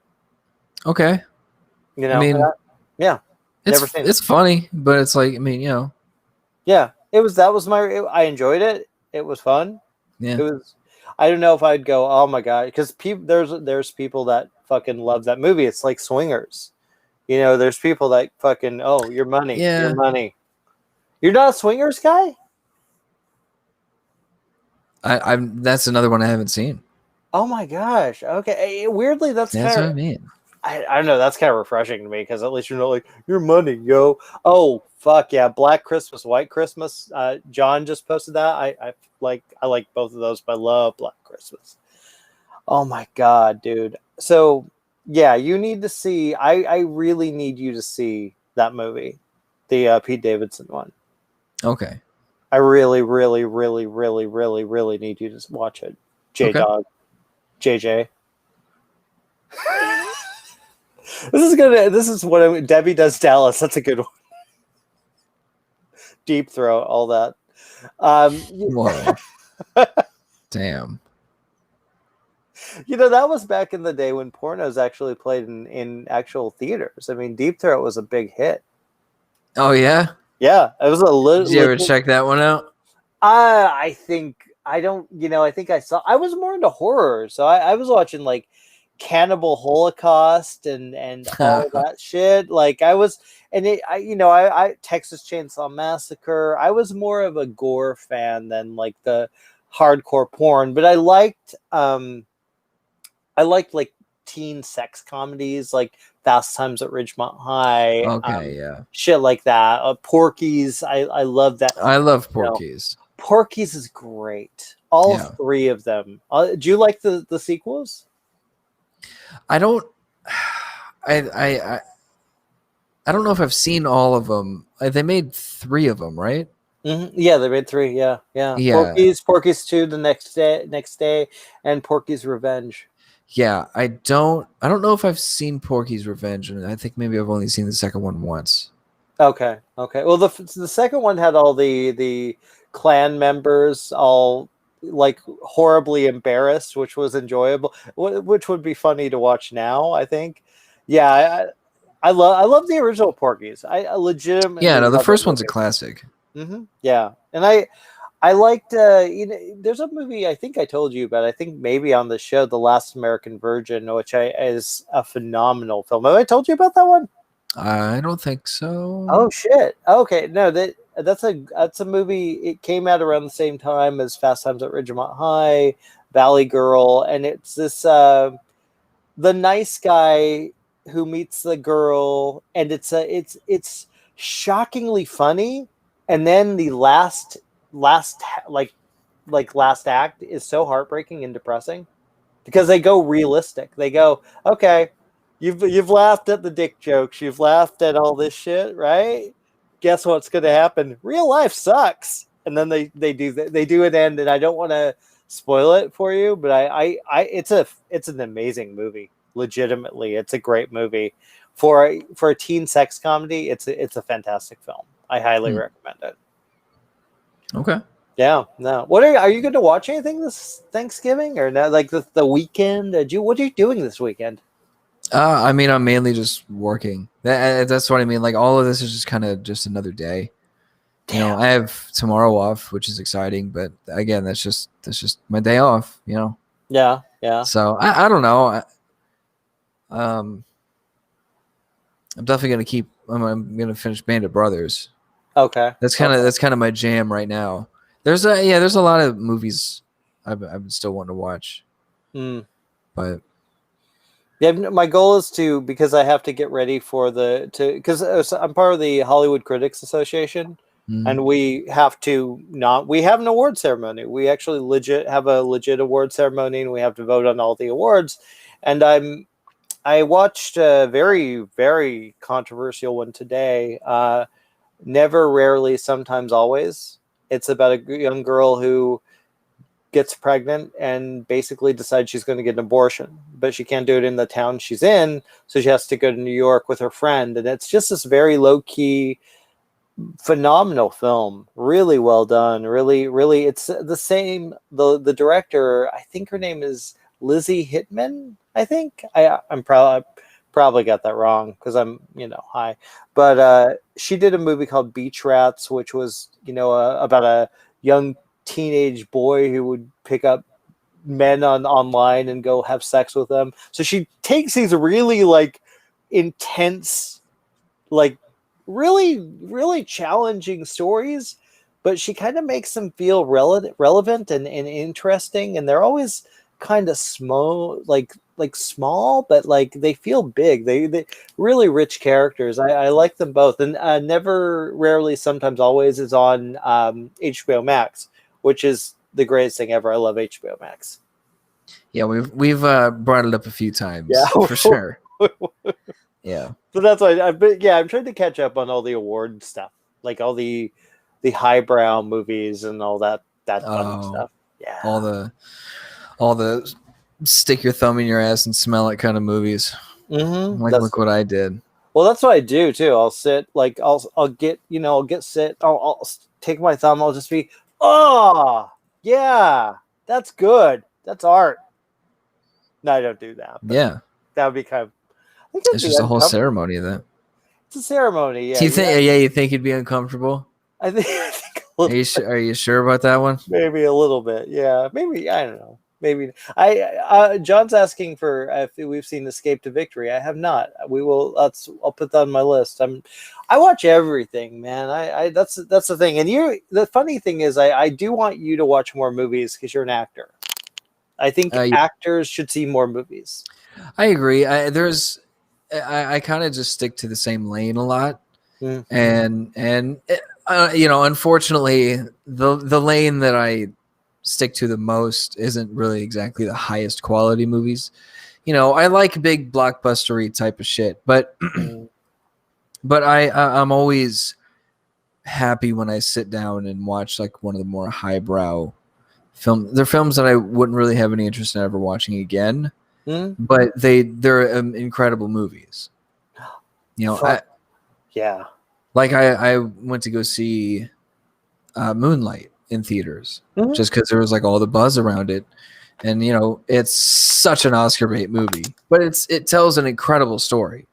Okay. I mean, yeah. Never seen it. It's funny, but it's like, I mean, Yeah, I enjoyed it. It was fun. Yeah. It was. I don't know if I'd go, oh my god, because there's people that fucking love that movie. It's like Swingers. There's people that fucking, oh, your money. Yeah. Your money. You're not a Swingers guy? I'm that's another one I haven't seen. Oh my gosh. Okay. Weirdly, that's what I mean. I don't know. That's kind of refreshing to me because at least like your money, yo. Oh fuck yeah, Black Christmas, White Christmas. John just posted that. I like both of those, but I love Black Christmas. Oh my god, dude. So yeah, you need to see. I really need you to see that movie, the Pete Davidson one. Okay. I really, really, really, really, really, really need you to watch it. J-Dog. JJ. This is what Debbie Does Dallas. That's a good one. Deep Throat, all that. Whoa. Damn. That was back in the day when pornos actually played in actual theaters. I mean, Deep Throat was a big hit. Oh yeah? Yeah. It was a little. Did you ever check that one out? I think I don't, I think I was more into horror. So I was watching like Cannibal Holocaust and all that shit. Like I was, and I Texas Chainsaw Massacre. I was more of a gore fan than like the hardcore porn, but I liked like teen sex comedies like Fast Times at Ridgemont High, Okay, yeah. shit like that. Porky's, I love that. I love You know, Porky's. Porky's is great. All Yeah. three of them. Do you like the sequels? I don't. I I don't know if I've seen all of them. They made 3 of them, right? Yeah, they made 3. Yeah. Yeah. Porky's 2, the next day, and Porky's Revenge. Yeah, I don't know if I've seen Porky's Revenge, and I think maybe I've only seen the second one once. Okay. Well, the second one had all the clan members all like horribly embarrassed, which was enjoyable, which would be funny to watch now, I think. Yeah, I love the original Porky's. I legitimately Yeah, no, the love first that one's a movie. classic. Yeah, and I liked there's a movie I think I told you about. I think maybe on the show, The Last American Virgin, which is a phenomenal film. Have I told you about that one? I don't think so. Oh shit. Okay, no, that's a movie. It came out around the same time as Fast Times at Ridgemont High, Valley Girl, and it's this the nice guy who meets the girl, and it's shockingly funny, and then the last last act is so heartbreaking and depressing because they go realistic. They go, okay, you've laughed at the dick jokes, you've laughed at all this shit, right? Guess what's going to happen? Real life sucks. And then they do an end, and I don't want to spoil it for you, but it's an amazing movie. Legitimately, it's a great movie for a teen sex comedy. It's a fantastic film. I highly recommend it. Okay. Yeah, no. What are you going to watch anything this Thanksgiving or no? Like the weekend? What are you doing this weekend? I mean, I'm mainly just working. That's what I mean. Like all of this is just kind of just another day. You know, I have tomorrow off, which is exciting, but again, that's just my day off. You know. Yeah. So I don't know. I'm definitely I'm gonna finish Band of Brothers. Okay. That's kind of my jam right now. There's a lot of movies I've still wanting to watch, but yeah, my goal is because I have to get ready for because I'm part of the Hollywood Critics Association, and we have an award ceremony. We actually have a legit award ceremony, and we have to vote on all the awards. And I watched a very, very controversial one today. Never, Rarely, Sometimes, Always. It's about a young girl who gets pregnant and basically decides she's going to get an abortion, but she can't do it in the town she's in, so she has to go to New York with her friend. And it's just this very low-key, phenomenal film. Really well done. Really, really, it's the same. The director, I think her name is Lizzie Hitman. I think I'm probably got that wrong because I'm high, but she did a movie called Beach Rats, which was about a young teenage boy who would pick up men online and go have sex with them. So she takes these really like intense, like really, really challenging stories, but she kind of makes them feel relevant and interesting. And they're always kind of small, like small, but like they feel big. They really rich characters. I like them both. And Never, Rarely, Sometimes, Always is on HBO Max, which is the greatest thing ever. I love HBO Max. Yeah, we've brought it up a few times, for sure. Yeah. So that's why I'm trying to catch up on all the award stuff, like all the highbrow movies and all that fun stuff. Yeah. All the stick your thumb in your ass and smell it kind of movies. Look what I did. Well, that's what I do too. I'll sit, like I'll get I'll take my thumb. I'll just be, oh yeah, that's good. That's art. No, I don't do that. Yeah, that would be kind of. I think it's just a whole ceremony of that. It's a ceremony. Yeah. Do you think? Yeah, you think you'd be uncomfortable? I think Are you sure about that one? Maybe a little bit. Yeah. Maybe, I don't know. Maybe John's asking for if we've seen Escape to Victory. I have not. We will. I'll put that on my list. I watch everything, man. That's the thing. And the funny thing is, I do want you to watch more movies because you're an actor. I think actors should see more movies. I agree. I kind of just stick to the same lane a lot, and unfortunately, the lane that I stick to the most isn't really exactly the highest quality movies. I like big blockbustery type of shit, but I'm always happy when I sit down and watch like one of the more highbrow film. They're films that I wouldn't really have any interest in ever watching again, but they're incredible movies. Yeah. Like I went to go see Moonlight in theaters just because there was like all the buzz around it, and it's such an Oscar bait movie, but it tells an incredible story.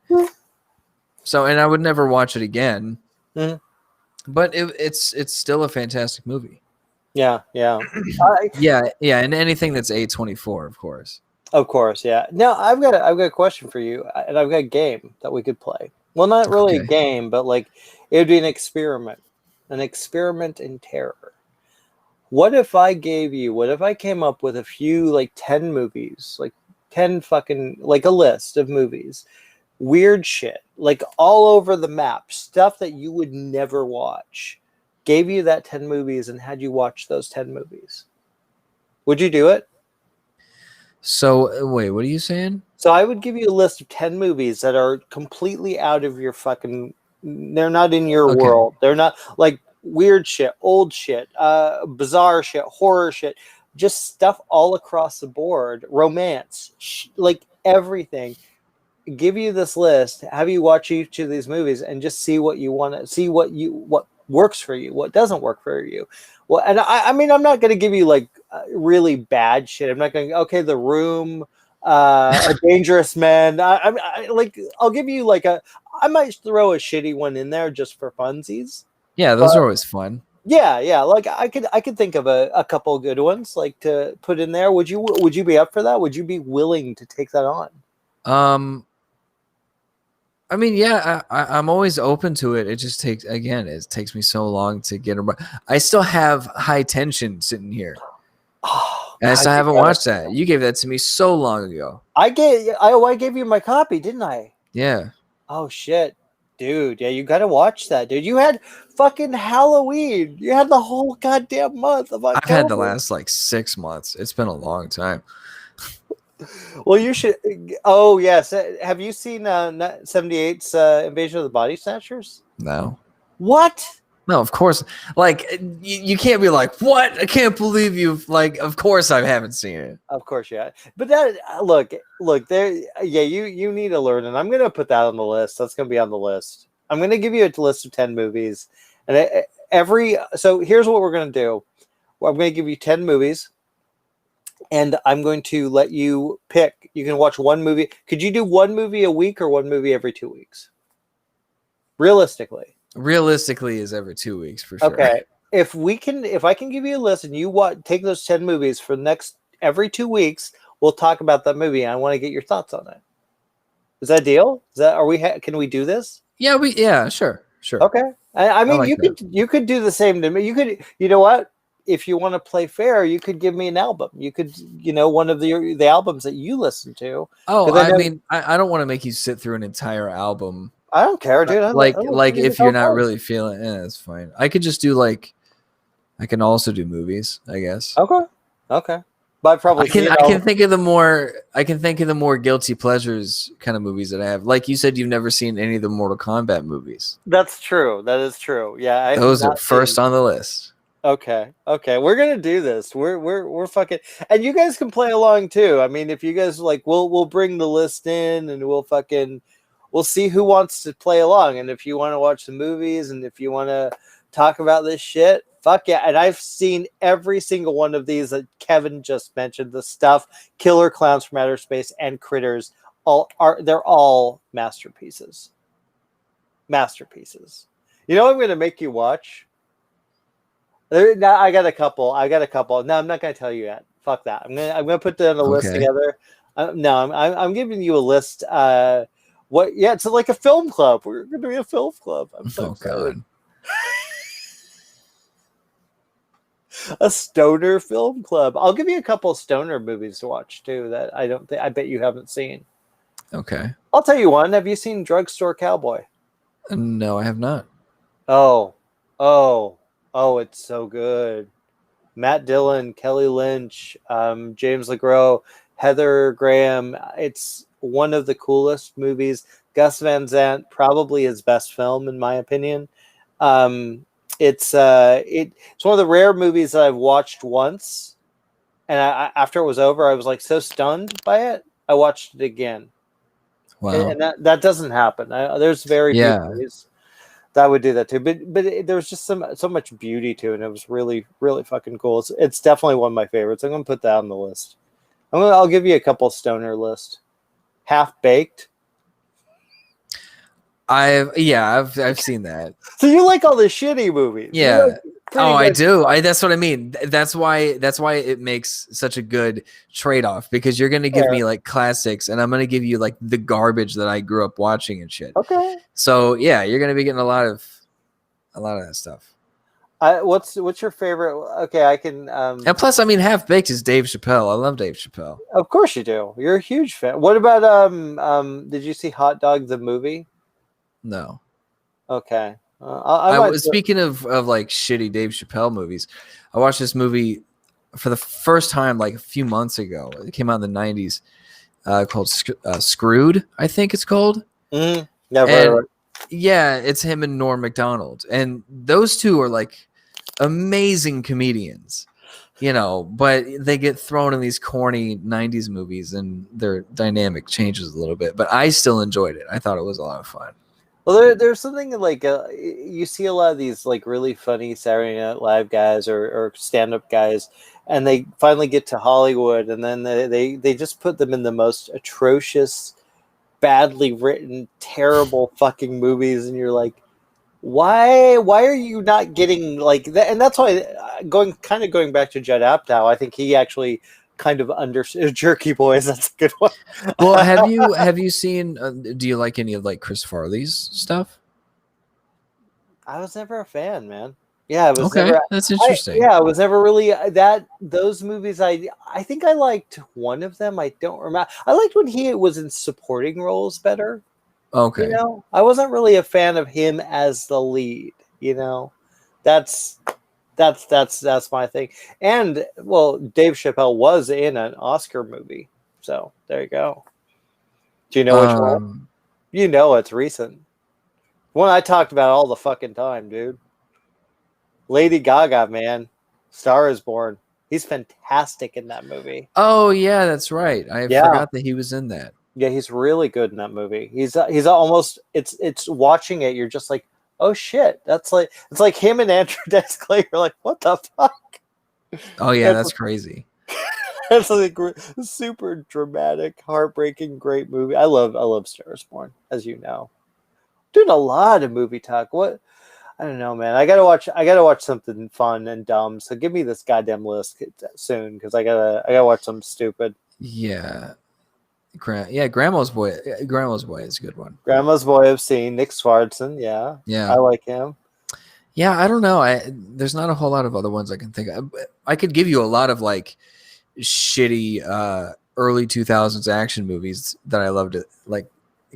So, and I would never watch it again, but it's still a fantastic movie. Yeah. Yeah, and anything that's A24, of course. Of course, yeah. Now I've got a question for you, and I've got a game that we could play. Well, not really a game, but like it would be an experiment in terror. What if I came up with a few, like 10 movies, like 10 fucking, like a list of movies, weird shit, like all over the map, stuff that you would never watch, gave you that 10 movies and had you watch those 10 movies. Would you do it? So, wait, what are you saying? So I would give you a list of 10 movies that are completely out of your they're not in your world. They're not like weird shit, old shit, bizarre shit, horror shit, just stuff all across the board, romance, like everything. Give you this list, have you watch each of these movies and just see what you want to see, what works for you, what doesn't work for you. Well, and I mean, I'm not going to give you like really bad shit. I'm not going to, The Room, A Dangerous Man. I'll give you like I might throw a shitty one in there just for funsies. Yeah, those are always fun. Yeah. Like I could think of a couple good ones like to put in there. Would you be up for that? Would you be willing to take that on? I mean, yeah, I'm always open to it. It just takes me so long to get them. I still have High Tension sitting here. And I still haven't watched that. You gave that to me so long ago. I gave you my copy, didn't I? Yeah. Oh shit, dude. Yeah, you gotta watch that, dude. You had fucking Halloween. You had the whole goddamn month of October. I've had the last like 6 months. It's been a long time. Well, you should. Oh yes. Have you seen 78's Invasion of the Body Snatchers? No. What? No, of course. Like you can't be like, what? I can't believe you've like. Of course, I haven't seen it. Of course, yeah. But that look there. Yeah, you need to learn, and I'm gonna put that on the list. That's gonna be on the list. I'm gonna give you a list of 10 movies, and so here's what we're gonna do. I'm gonna give you 10 movies. And I'm going to let you pick. You can watch one movie. Could you do one movie a week or one movie every 2 weeks? Realistically is every 2 weeks for sure. Okay. If I can give you a list and you take those 10 movies for the next every 2 weeks, we'll talk about that movie. I want to get your thoughts on it. Is that a deal? Can we do this? Yeah, sure. Okay. I mean, you could do the same to me. You know what? If you want to play fair, you could give me an album. You could, one of the albums that you listen to. Oh, I don't want to make you sit through an entire album. I don't care, dude. Like if you're not really feeling it, that's fine. I could just do I can also do movies, I guess. Okay. But probably I can think of the more guilty pleasures kind of movies that I have. Like you said, you've never seen any of the Mortal Kombat movies. That's true. That is true. Yeah, those are first on the list. Okay. We're gonna do this. We're fucking, and you guys can play along too. I mean, if you guys like, we'll bring the list in, and we'll see who wants to play along. And if you want to watch the movies, and if you want to talk about this shit, fuck yeah. And I've seen every single one of these that Kevin just mentioned. The stuff, Killer Clowns from Outer Space and Critters, they're all masterpieces. You know what I'm gonna make you watch? I got a couple. No, I'm not going to tell you yet. Fuck that. I'm gonna put that on a list Okay. together. No, I'm giving you a list. What? Yeah, it's like a film club. We're gonna be a film club. I'm so Oh excited. God. A stoner film club. I'll give you a couple stoner movies to watch too that I bet you haven't seen. Okay. I'll tell you one. Have you seen Drugstore Cowboy? No, I have not. Oh, oh, oh! It's so good. Matt Dillon, Kelly Lynch, James LeGros, Heather Graham. It's one of the coolest movies. Gus Van Sant, probably his best film in my opinion. Um, it's one of the rare movies that I've watched once, and after it was over, I was like so stunned by it. I watched it again, Wow. and that doesn't happen. There's very few Yeah. movies that would do that too. But there was just so much beauty to it. And it was really really fucking cool. It's definitely one of my favorites. I'm gonna put that on the list. I'll give you a couple stoner list. Half Baked. I've seen that. So you like all the shitty movies? Yeah. You like pretty Oh, I much- do. That's what I mean. That's why it makes such a good trade-off, because you're gonna give Fair. me like classics and I'm gonna give you like the garbage that I grew up watching and shit. Okay. So yeah, you're gonna be getting a lot of that stuff. What's your favorite? Okay, I can. And plus, I mean, Half Baked is Dave Chappelle. I love Dave Chappelle. Of course you do. You're a huge fan. What about did you see Hot Dog the movie? No. Okay. I might Speaking of like shitty Dave Chappelle movies, I watched this movie for the first time like a few months ago. It came out in the 90s, called Screwed, I think it's called. Never And- heard of it. Yeah, it's him and Norm Macdonald, and those two are like amazing comedians, but they get thrown in these corny 90s movies and their dynamic changes a little bit, but I still enjoyed it. I thought it was a lot of fun. Well, there's something like you see a lot of these like really funny Saturday Night Live guys or stand-up guys, and they finally get to Hollywood, and then they just put them in the most atrocious, badly written, terrible fucking movies, and you're like, why are you not getting like that? And that's why going back to Judd Apatow, I think he actually kind of Jerky Boys. That's a good one. Well, have you seen? Do you like any of like Chris Farley's stuff? I was never a fan, man. Yeah, it was Okay, never. that's interesting. I was never really those movies. I think I liked one of them. I don't remember. I liked when he was in supporting roles better. Okay. I wasn't really a fan of him as the lead. That's my thing. And well, Dave Chappelle was in an Oscar movie, so there you go. Do you know which one? It's recent. One I talked about all the fucking time, dude. Lady Gaga, man. Star is Born. He's fantastic in that movie. Oh yeah, that's right. I forgot that he was in that. Yeah, he's really good in that movie. He's almost it's watching it. You're just like, oh shit, it's like him and Andrew Dice Clay. You're like, what the fuck? Oh yeah, that's crazy. It's like super dramatic, heartbreaking, great movie. I love Star is Born, as you know. Doing a lot of movie talk. What? I don't know, man. I gotta watch something fun and dumb. So give me this goddamn list soon, because I gotta watch something stupid. Yeah. Grandma's Boy is a good one. Grandma's Boy I've seen. Nick Swartzen, yeah, I like him. Yeah, I don't know. There's not a whole lot of other ones I can think of. I could give you a lot of like shitty early 2000s action movies that I loved like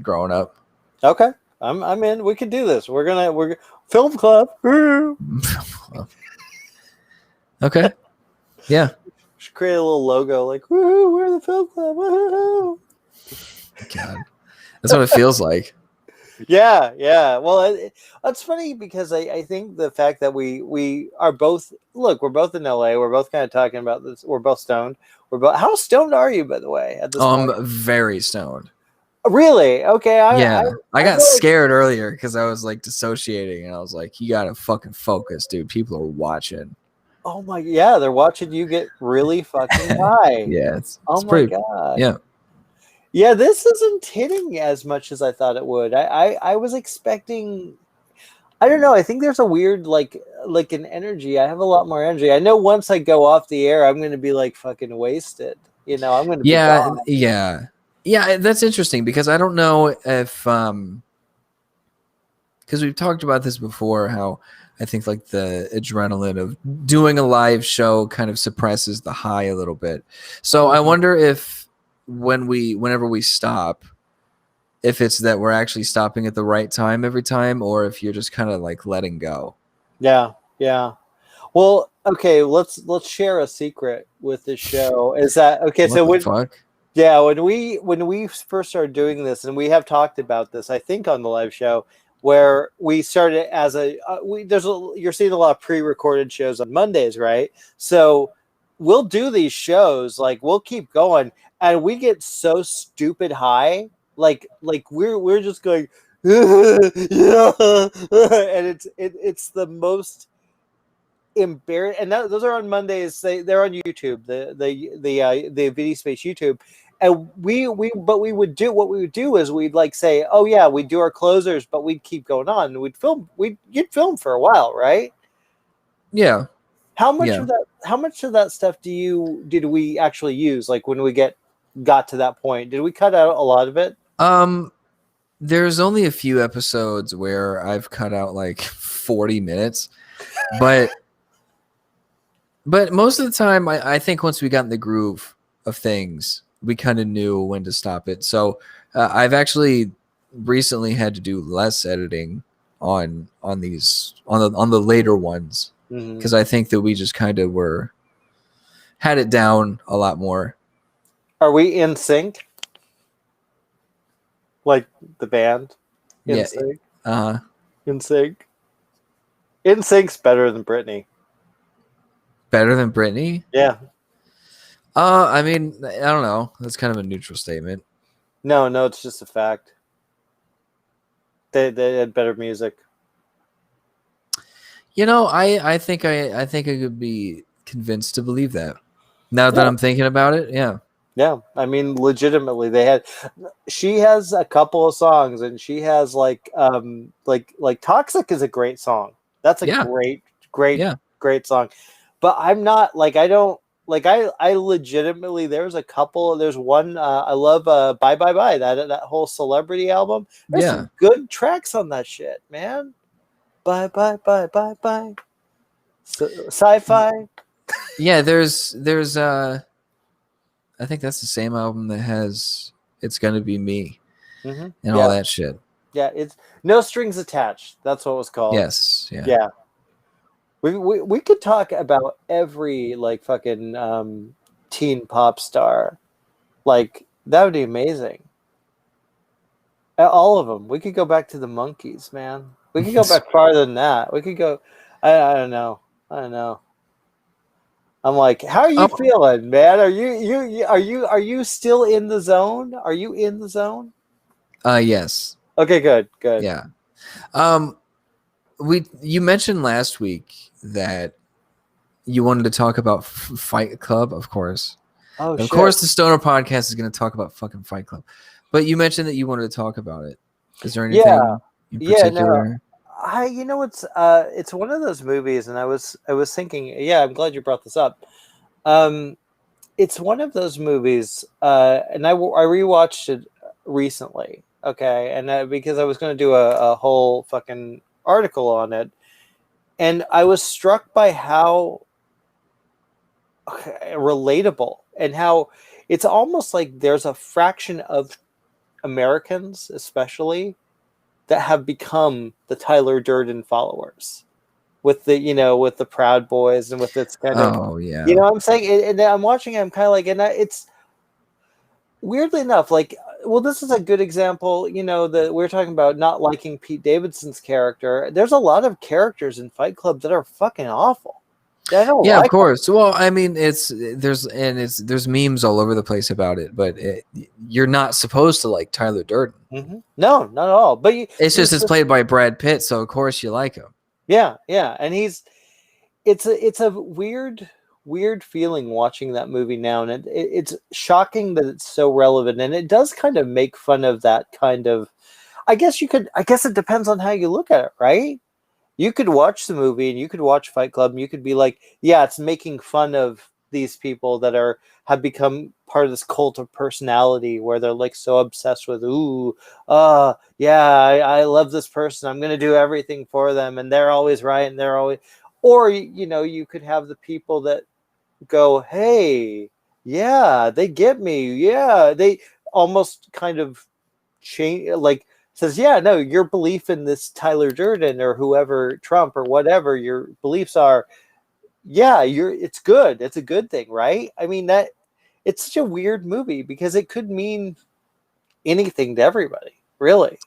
growing up. Okay, I'm in. We can do this. We're film club. Okay. Yeah. Should create a little logo like, woohoo, we're the film club. Woohoo. God, that's what it feels like. Yeah. Well, that's funny because I think the fact that we are both we're both in LA. We're both kind of talking about this. We're both stoned. How stoned are you, by the way? At this point? I'm very stoned. Really? Okay. I got scared earlier because I was like dissociating, and I was like, "You gotta fucking focus, dude. People are watching." Oh my, yeah, they're watching you get really fucking high. Yeah, it's my pretty, god. Yeah, this isn't hitting as much as I thought it would. I was expecting. I don't know. I think there's a weird like an energy. I have a lot more energy. I know once I go off the air, I'm going to be like fucking wasted. You know, I'm going to be Yeah, gone. yeah, yeah. That's interesting because I don't know if because we've talked about this before. How I think like the adrenaline of doing a live show kind of suppresses the high a little bit. So I Mhm. wonder if whenever we stop, if it's that we're actually stopping at the right time every time, or if you're just kind of like letting go. Yeah, yeah. Well, okay. Let's share a secret with this show. Is that okay? What So the when fuck? yeah, when we first started doing this, and we have talked about this, I think on the live show, where we started as you're seeing a lot of pre-recorded shows on Mondays, right? So we'll do these shows, like we'll keep going, and we get so stupid high, like we're just going, yeah, and it's the most embarrassing. And those are on Mondays. They're on YouTube, the VD Space YouTube. And we would do what we would do is we'd like say, oh yeah, we'd do our closers, but we'd keep going on. And you'd film for a while, right? Yeah, yeah. How much of that stuff did we actually use? Like when we got to that point, did we cut out a lot of it? Um, there's only a few episodes where I've cut out like 40 minutes, but most of the time, I think once we got in the groove of things, we kind of knew when to stop it. So I've actually recently had to do less editing on these on the later ones Mm-hmm. because I think that we just kind of had it down a lot more. Are we in sync? Like the band? In Yeah. sync? Uh, In sync? In sync's better than Britney. better than Britney. Yeah. I mean, I don't know. That's kind of a neutral statement. No, it's just a fact. They had better music. You know, I think I could be convinced to believe that. Now that Yeah. I'm thinking about it, yeah. Yeah. I mean, legitimately, she has a couple of songs, and she has like Toxic is a great song. That's a Yeah. great, Yeah. great song. But I'm not like I don't like I legitimately there's one I love Bye Bye Bye, that whole Celebrity album. There's Yeah. some good tracks on that shit, man. Bye bye bye bye bye. Sci-fi. Yeah, there's I think that's the same album that has It's Gonna Be Me Mm-hmm. and all Yeah, that shit. yeah. It's No Strings Attached. That's what it was called. Yes. Yeah. Yeah. We could talk about every like fucking teen pop star. Like that would be amazing. All of them. We could go back to the Monkees, man. We could go back farther than that. We could go. I don't know. I don't know. I'm like, how are you Oh, feeling, man? Are you still in the zone? Are you in the zone? yes. Okay, good. Yeah. You mentioned last week that you wanted to talk about Fight Club, of course. Oh Of shit. course, the Stoner podcast is going to talk about fucking Fight Club. But you mentioned that you wanted to talk about it. Is there Yeah. anything in Yeah, no. particular? It's one of those movies, and I was thinking, yeah, I'm glad you brought this up. Um it's one of those movies, and I rewatched it recently, okay, and because I was going to do a whole fucking article on it, and I was struck by how relatable and how it's almost like there's a fraction of Americans, especially, that have become the Tyler Durden followers with with the Proud Boys and with its kind of, Oh yeah. what I'm saying. And I'm watching it, I'm kind of like, and it's weirdly enough, like, well, this is a good example, that we're talking about not liking Pete Davidson's character. There's a lot of characters in Fight Club that are fucking awful. I don't Yeah, of like them. course. Well, I mean, there's memes all over the place about it, but you're not supposed to like Tyler Durden. Mm-hmm. No, not at all. But It's just it's played by Brad Pitt, so of course you like him. yeah, and it's a weird feeling watching that movie now, and it's shocking that it's so relevant, and it does kind of make fun of that kind of. I guess it depends on how you look at it, right? you could watch the movie and you could watch Fight Club and you could be like, yeah, it's making fun of these people that have become part of this cult of personality where they're like so obsessed with, yeah, I love this person. I'm going to do everything for them. And they're always right. And they're always, or, you could have the people that go, hey, yeah, they get me. Yeah. They almost kind of change, like, says, yeah, no, your belief in this Tyler Durden or whoever, Trump or whatever your beliefs are, yeah, it's good. It's a good thing, right? I mean, that it's such a weird movie because it could mean anything to everybody, really.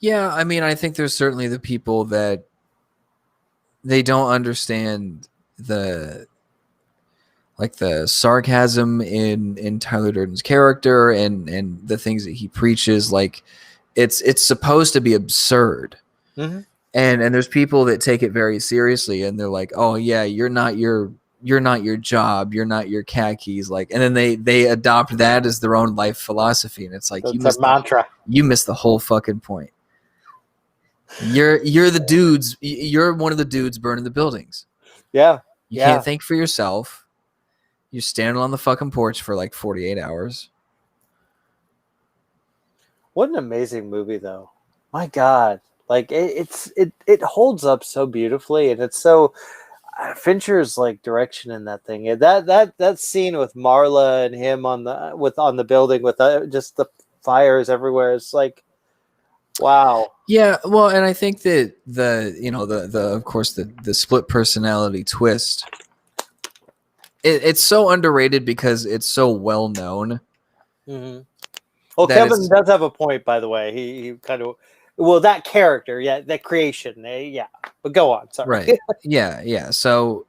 Yeah, I mean, I think there's certainly the people that they don't understand the sarcasm in Tyler Durden's character and the things that he preaches. Like, it's supposed to be absurd. Mm-hmm. And there's people that take it very seriously and they're like, oh yeah, you're not your job, you're not your khakis, like, and then they adopt that as their own life philosophy, and it's like, It's a mantra. You missed the whole fucking point. You're the dudes, you're one of the dudes burning the buildings. Yeah. You can't think for yourself. You're standing on the fucking porch for like 48 hours. What an amazing movie, though. My God. Like, it holds up so beautifully, and it's so Fincher's like direction in that thing. That scene with Marla and him on the building with just the fires everywhere. It's like, wow. Yeah, well, and I think that the of course the split personality twist, it's so underrated because it's so well known. Mm-hmm. Well, Kevin does have a point, by the way. He kind of, well, that character, yeah, that creation, yeah. But go on, sorry. Right. Yeah. So,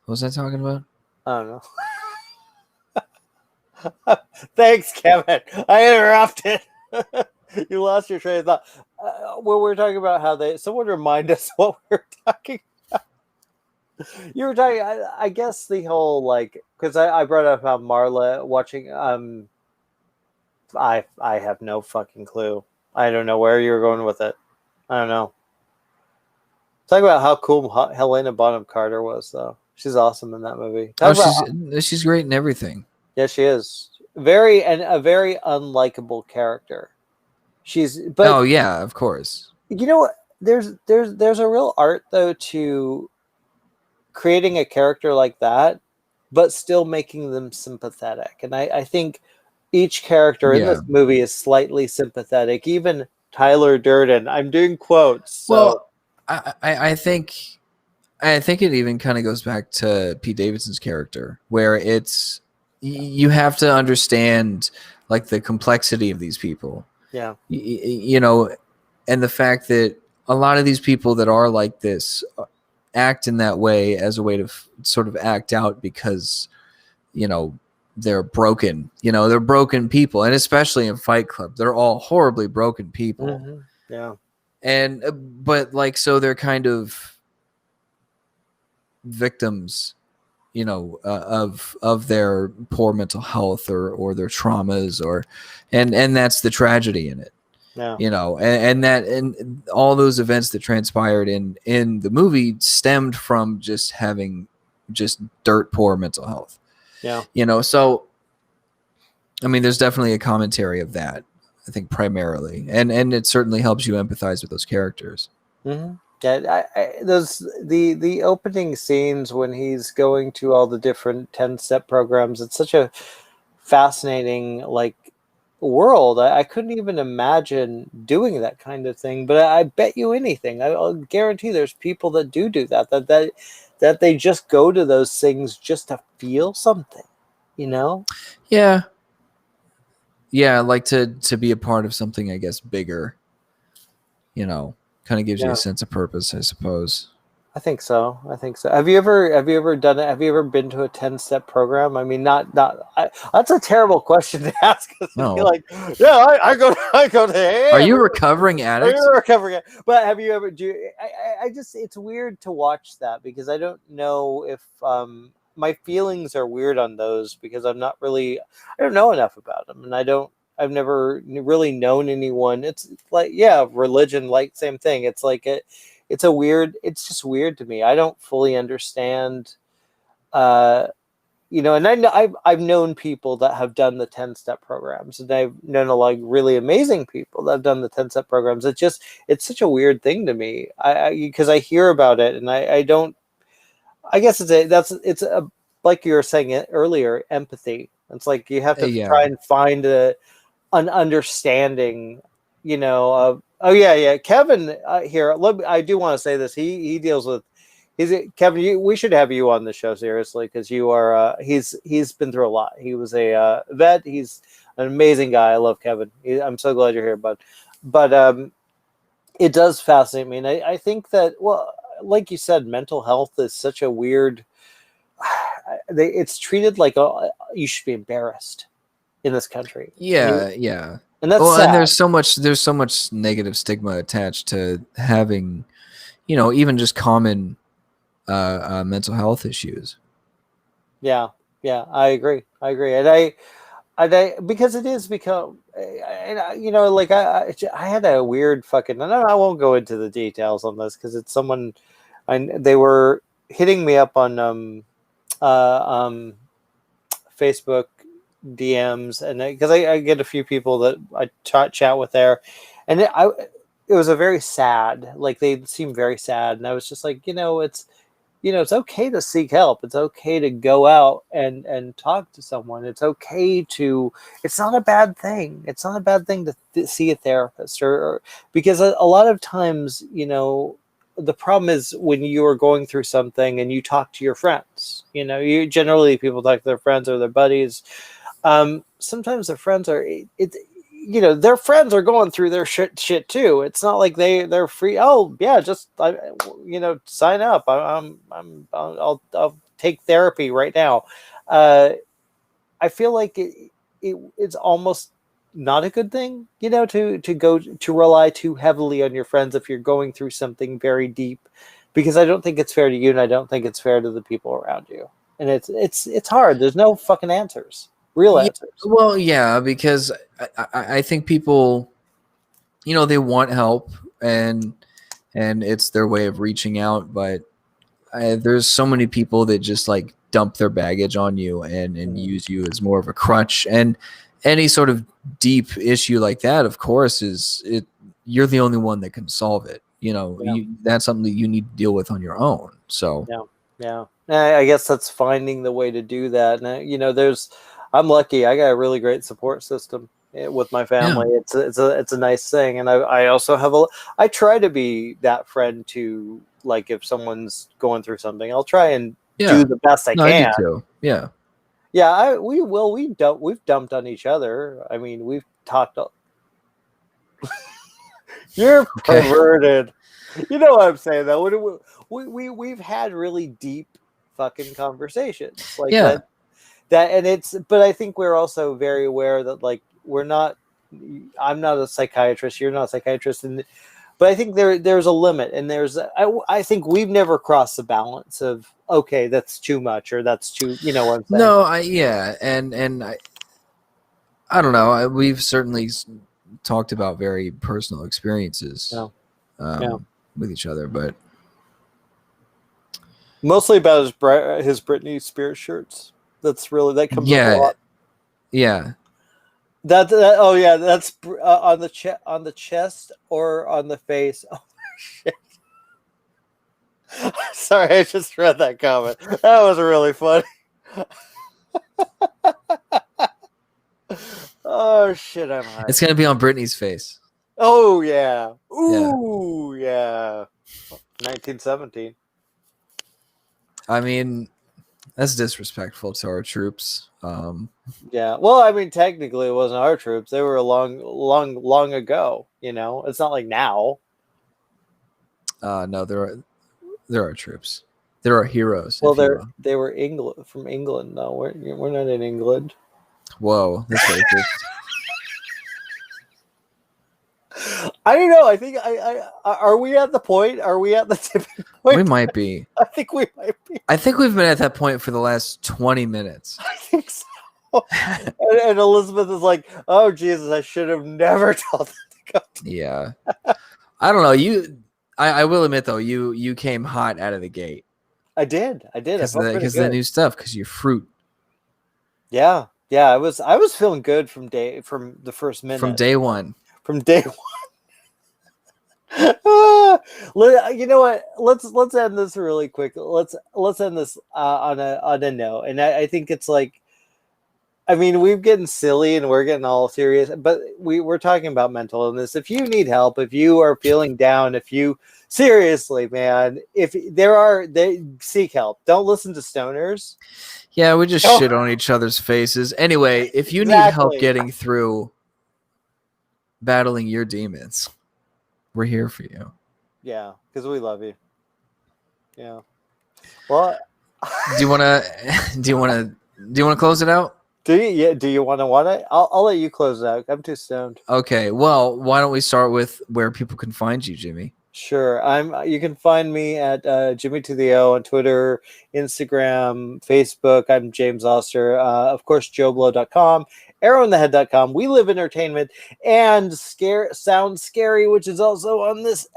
what was I talking about? I don't know. Thanks, Kevin. I interrupted. You lost your train of thought. Well, we're talking about how someone remind us what we were talking about. You were talking, I guess, the whole, like, because I brought up how Marla watching, I have no fucking clue. I don't know where you were going with it. I don't know. Talk about how cool Helena Bonham Carter was, though. She's awesome in that movie. She's great in everything. Yeah, she is. A very unlikable character. Oh yeah, of course. You know what? There's a real art, though, to creating a character like that, but still making them sympathetic. And I think each character in this movie is slightly sympathetic. Even Tyler Durden. I'm doing quotes. So. Well, I think it even kind of goes back to Pete Davidson's character, where it's, you have to understand like the complexity of these people. Yeah. And the fact that a lot of these people that are like this act in that way as a way to sort of act out because, they're broken. They're broken people. And especially in Fight Club, they're all horribly broken people. Mm-hmm. Yeah. And but like, so they're kind of victims, of their poor mental health or their traumas, and that's the tragedy in it. Yeah. And all those events that transpired in the movie stemmed from just having just dirt poor mental health. Yeah. So I mean, there's definitely a commentary of that, I think, primarily, and it certainly helps you empathize with those characters. Mm-hmm. Yeah, the opening scenes when he's going to all the different 10-step programs. It's such a fascinating world. I couldn't even imagine doing that kind of thing. But I bet you anything, I'll guarantee there's people that do that. That they just go to those things just to feel something. Yeah. Yeah, like to be a part of something, I guess, bigger, kind of gives you a sense of purpose, I suppose. I think so. Have you ever done it? Have you ever been to a 10-step program? I mean, that's a terrible question to ask. No. I go to. Hey, are you a recovering addict? Are you a recovering addict? But have you ever I just, it's weird to watch that because I don't know if my feelings are weird on those because I don't know enough about them, and I've never really known anyone. It's like, religion, like same thing. It's like it's just weird to me. I don't fully understand, you know, and I've known people that have done the 10-step programs, and I've known a lot of really amazing people that have done the 10-step programs. It's such a weird thing to me. Because I hear about it, and I don't. I guess it's a like you were saying it earlier, empathy. It's like you have to try Yeah. and find an understanding, you know. Oh yeah, Kevin here. I do want to say this. He deals with. Kevin. We should have you on the show seriously, because you are. He's been through a lot. He was a vet. He's an amazing guy. I love Kevin. I'm so glad you're here, but it does fascinate me, and I think that, well, like you said, mental health is such a weird. It's treated like you should be embarrassed in this country. Yeah, yeah. And that's Well, sad. and there's so much negative stigma attached to having, you know, even just common mental health issues. Yeah, I agree, and I because it is become, and you know, like I had a weird fucking, and I won't go into the details on this because it's someone, they were hitting me up on Facebook DMs, and because I get a few people that I chat with there, and it was a very sad, like they seemed very sad, and I was just like, you know, it's okay to seek help. It's okay to go out and talk to someone. It's okay to. It's not a bad thing. It's not a bad thing to see a therapist, or because a lot of times, you know, the problem is when you are going through something and you talk to your friends. You know, people talk to their friends or their buddies. Sometimes their friends are you know, their friends are going through their shit too. It's not like they're free. Oh yeah, just you know, sign up. I'll take therapy right now. I feel like it's almost not a good thing, you know, to go to rely too heavily on your friends if you're going through something very deep, because I don't think it's fair to you, and I don't think it's fair to the people around you. And it's hard. There's no fucking answers, real Yeah, answers. well, yeah, because I think people, you know, they want help, and it's their way of reaching out, but there's so many people that just like dump their baggage on you and use you as more of a crutch. And any sort of deep issue like that, of course, you're the only one that can solve it. You know, Yeah. that's something that you need to deal with on your own. So Yeah. I guess that's finding the way to do that. And you know, I'm lucky. I got a really great support system with my yeah, family. It's a nice thing, and I also have I try to be that friend to, like, if someone's going through something, I'll try and yeah, do the best I no, I do can. too. Yeah, Yeah, we've dumped on each other. I mean, we've talked. You're okay, perverted. You know what I'm saying, though. We've had really deep fucking conversations like yeah, and but I think we're also very aware that, like, I'm not a psychiatrist, you're not a psychiatrist, but I think there's a limit, and I think we've never crossed the balance of, okay, that's too much, or that's too, you know what I'm saying? no, yeah, and I don't know. We've certainly talked about very personal experiences Yeah. Yeah. with each other, but Mostly about his Britney Spears shirts. That comes up a yeah, lot. yeah. Oh yeah, that's on the chest or on the face. Oh shit! Sorry, I just read that comment. That was really funny. Oh shit! I'm high. It's gonna be on Britney's face. Oh yeah. Ooh yeah. 1917. I mean, that's disrespectful to our troops. Yeah. Well, I mean, technically, it wasn't our troops. They were long ago. You know, it's not like now. No, there are troops. There are heroes. Well, If you will. they were from England. No, we're not in England. Whoa, that's racist. I don't know. I think are we at the point? Are we at the tipping point? We might be. I think we might be. I think we've been at that point for the last 20 minutes. I think so. and Elizabeth is like, "Oh Jesus, I should have never told them to go." Yeah, I don't know. I will admit though, you came hot out of the gate I did. I because felt pretty of the good. new stuff, because you're fruit Yeah. I was feeling good from the first minute. from day one. From day one. You know what? Let's end this really quick. Let's end this on a note. And I think it's like, I mean, we're getting silly and we're getting all serious, but we're talking about mental illness. If you need help, if you are feeling down, if you seriously, man, if they seek help. Don't listen to stoners. Yeah, we just shit on each other's faces. Anyway, if you need help Exactly. getting through battling your demons, we're here for you. Yeah, because we love you. Yeah. Well, Do you want to close it out? do you? Yeah. Do you want to? I'll let you close it out. I'm too stoned. Okay. Well, why don't we start with where people can find you, Jimmy? Sure. You can find me at Jimmy to the O on Twitter, Instagram, Facebook. I'm James Oster. Of course, JoeBlow.com, ArrowInTheHead.com. We Live Entertainment, and Sound Scary, which is also on this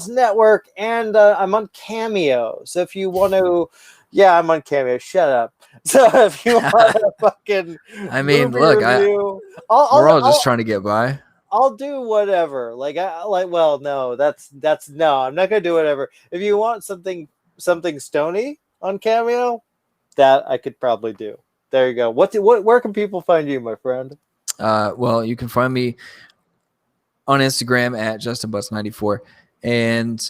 network. And I'm on Cameo. So if you want to, yeah, I'm on Cameo. Shut up. So if you want a fucking, I mean, movie look, review, we're all just trying to get by. I'll do whatever. Well, no, that's no. I'm not gonna do whatever. If you want something Stoney on Cameo, that I could probably do. There you go. Where can people find you, my friend? Well, you can find me on Instagram at JustinButts94, and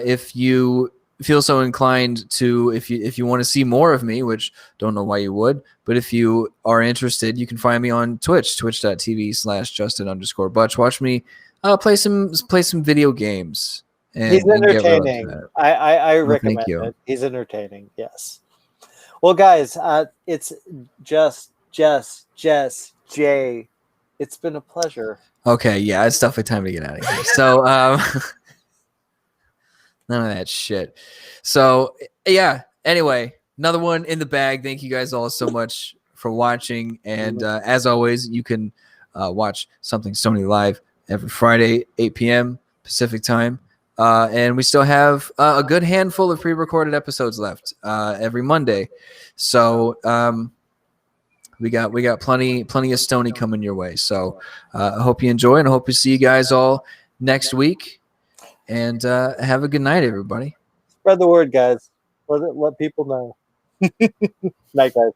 if you feel so inclined to, if you want to see more of me, which don't know why you would, but if you are interested, you can find me on Twitch, twitch.tv/Justin_Butch. Watch me play some video games. And, He's entertaining. I recommend thank you. it. He's entertaining. Yes. Well, guys, it's Jess, Jay. It's been a pleasure. Okay, yeah, it's definitely time to get out of here. So, none of that shit. So, yeah, anyway, another one in the bag. Thank you guys all so much for watching. And as always, you can watch Something Stoney live every Friday, 8 p.m. Pacific time. And we still have a good handful of pre-recorded episodes left every Monday. So we got plenty of Stoney coming your way. So I hope you enjoy, and I hope to see you guys all next week. And have a good night, everybody. Spread the word, guys. Let people know. Night, guys.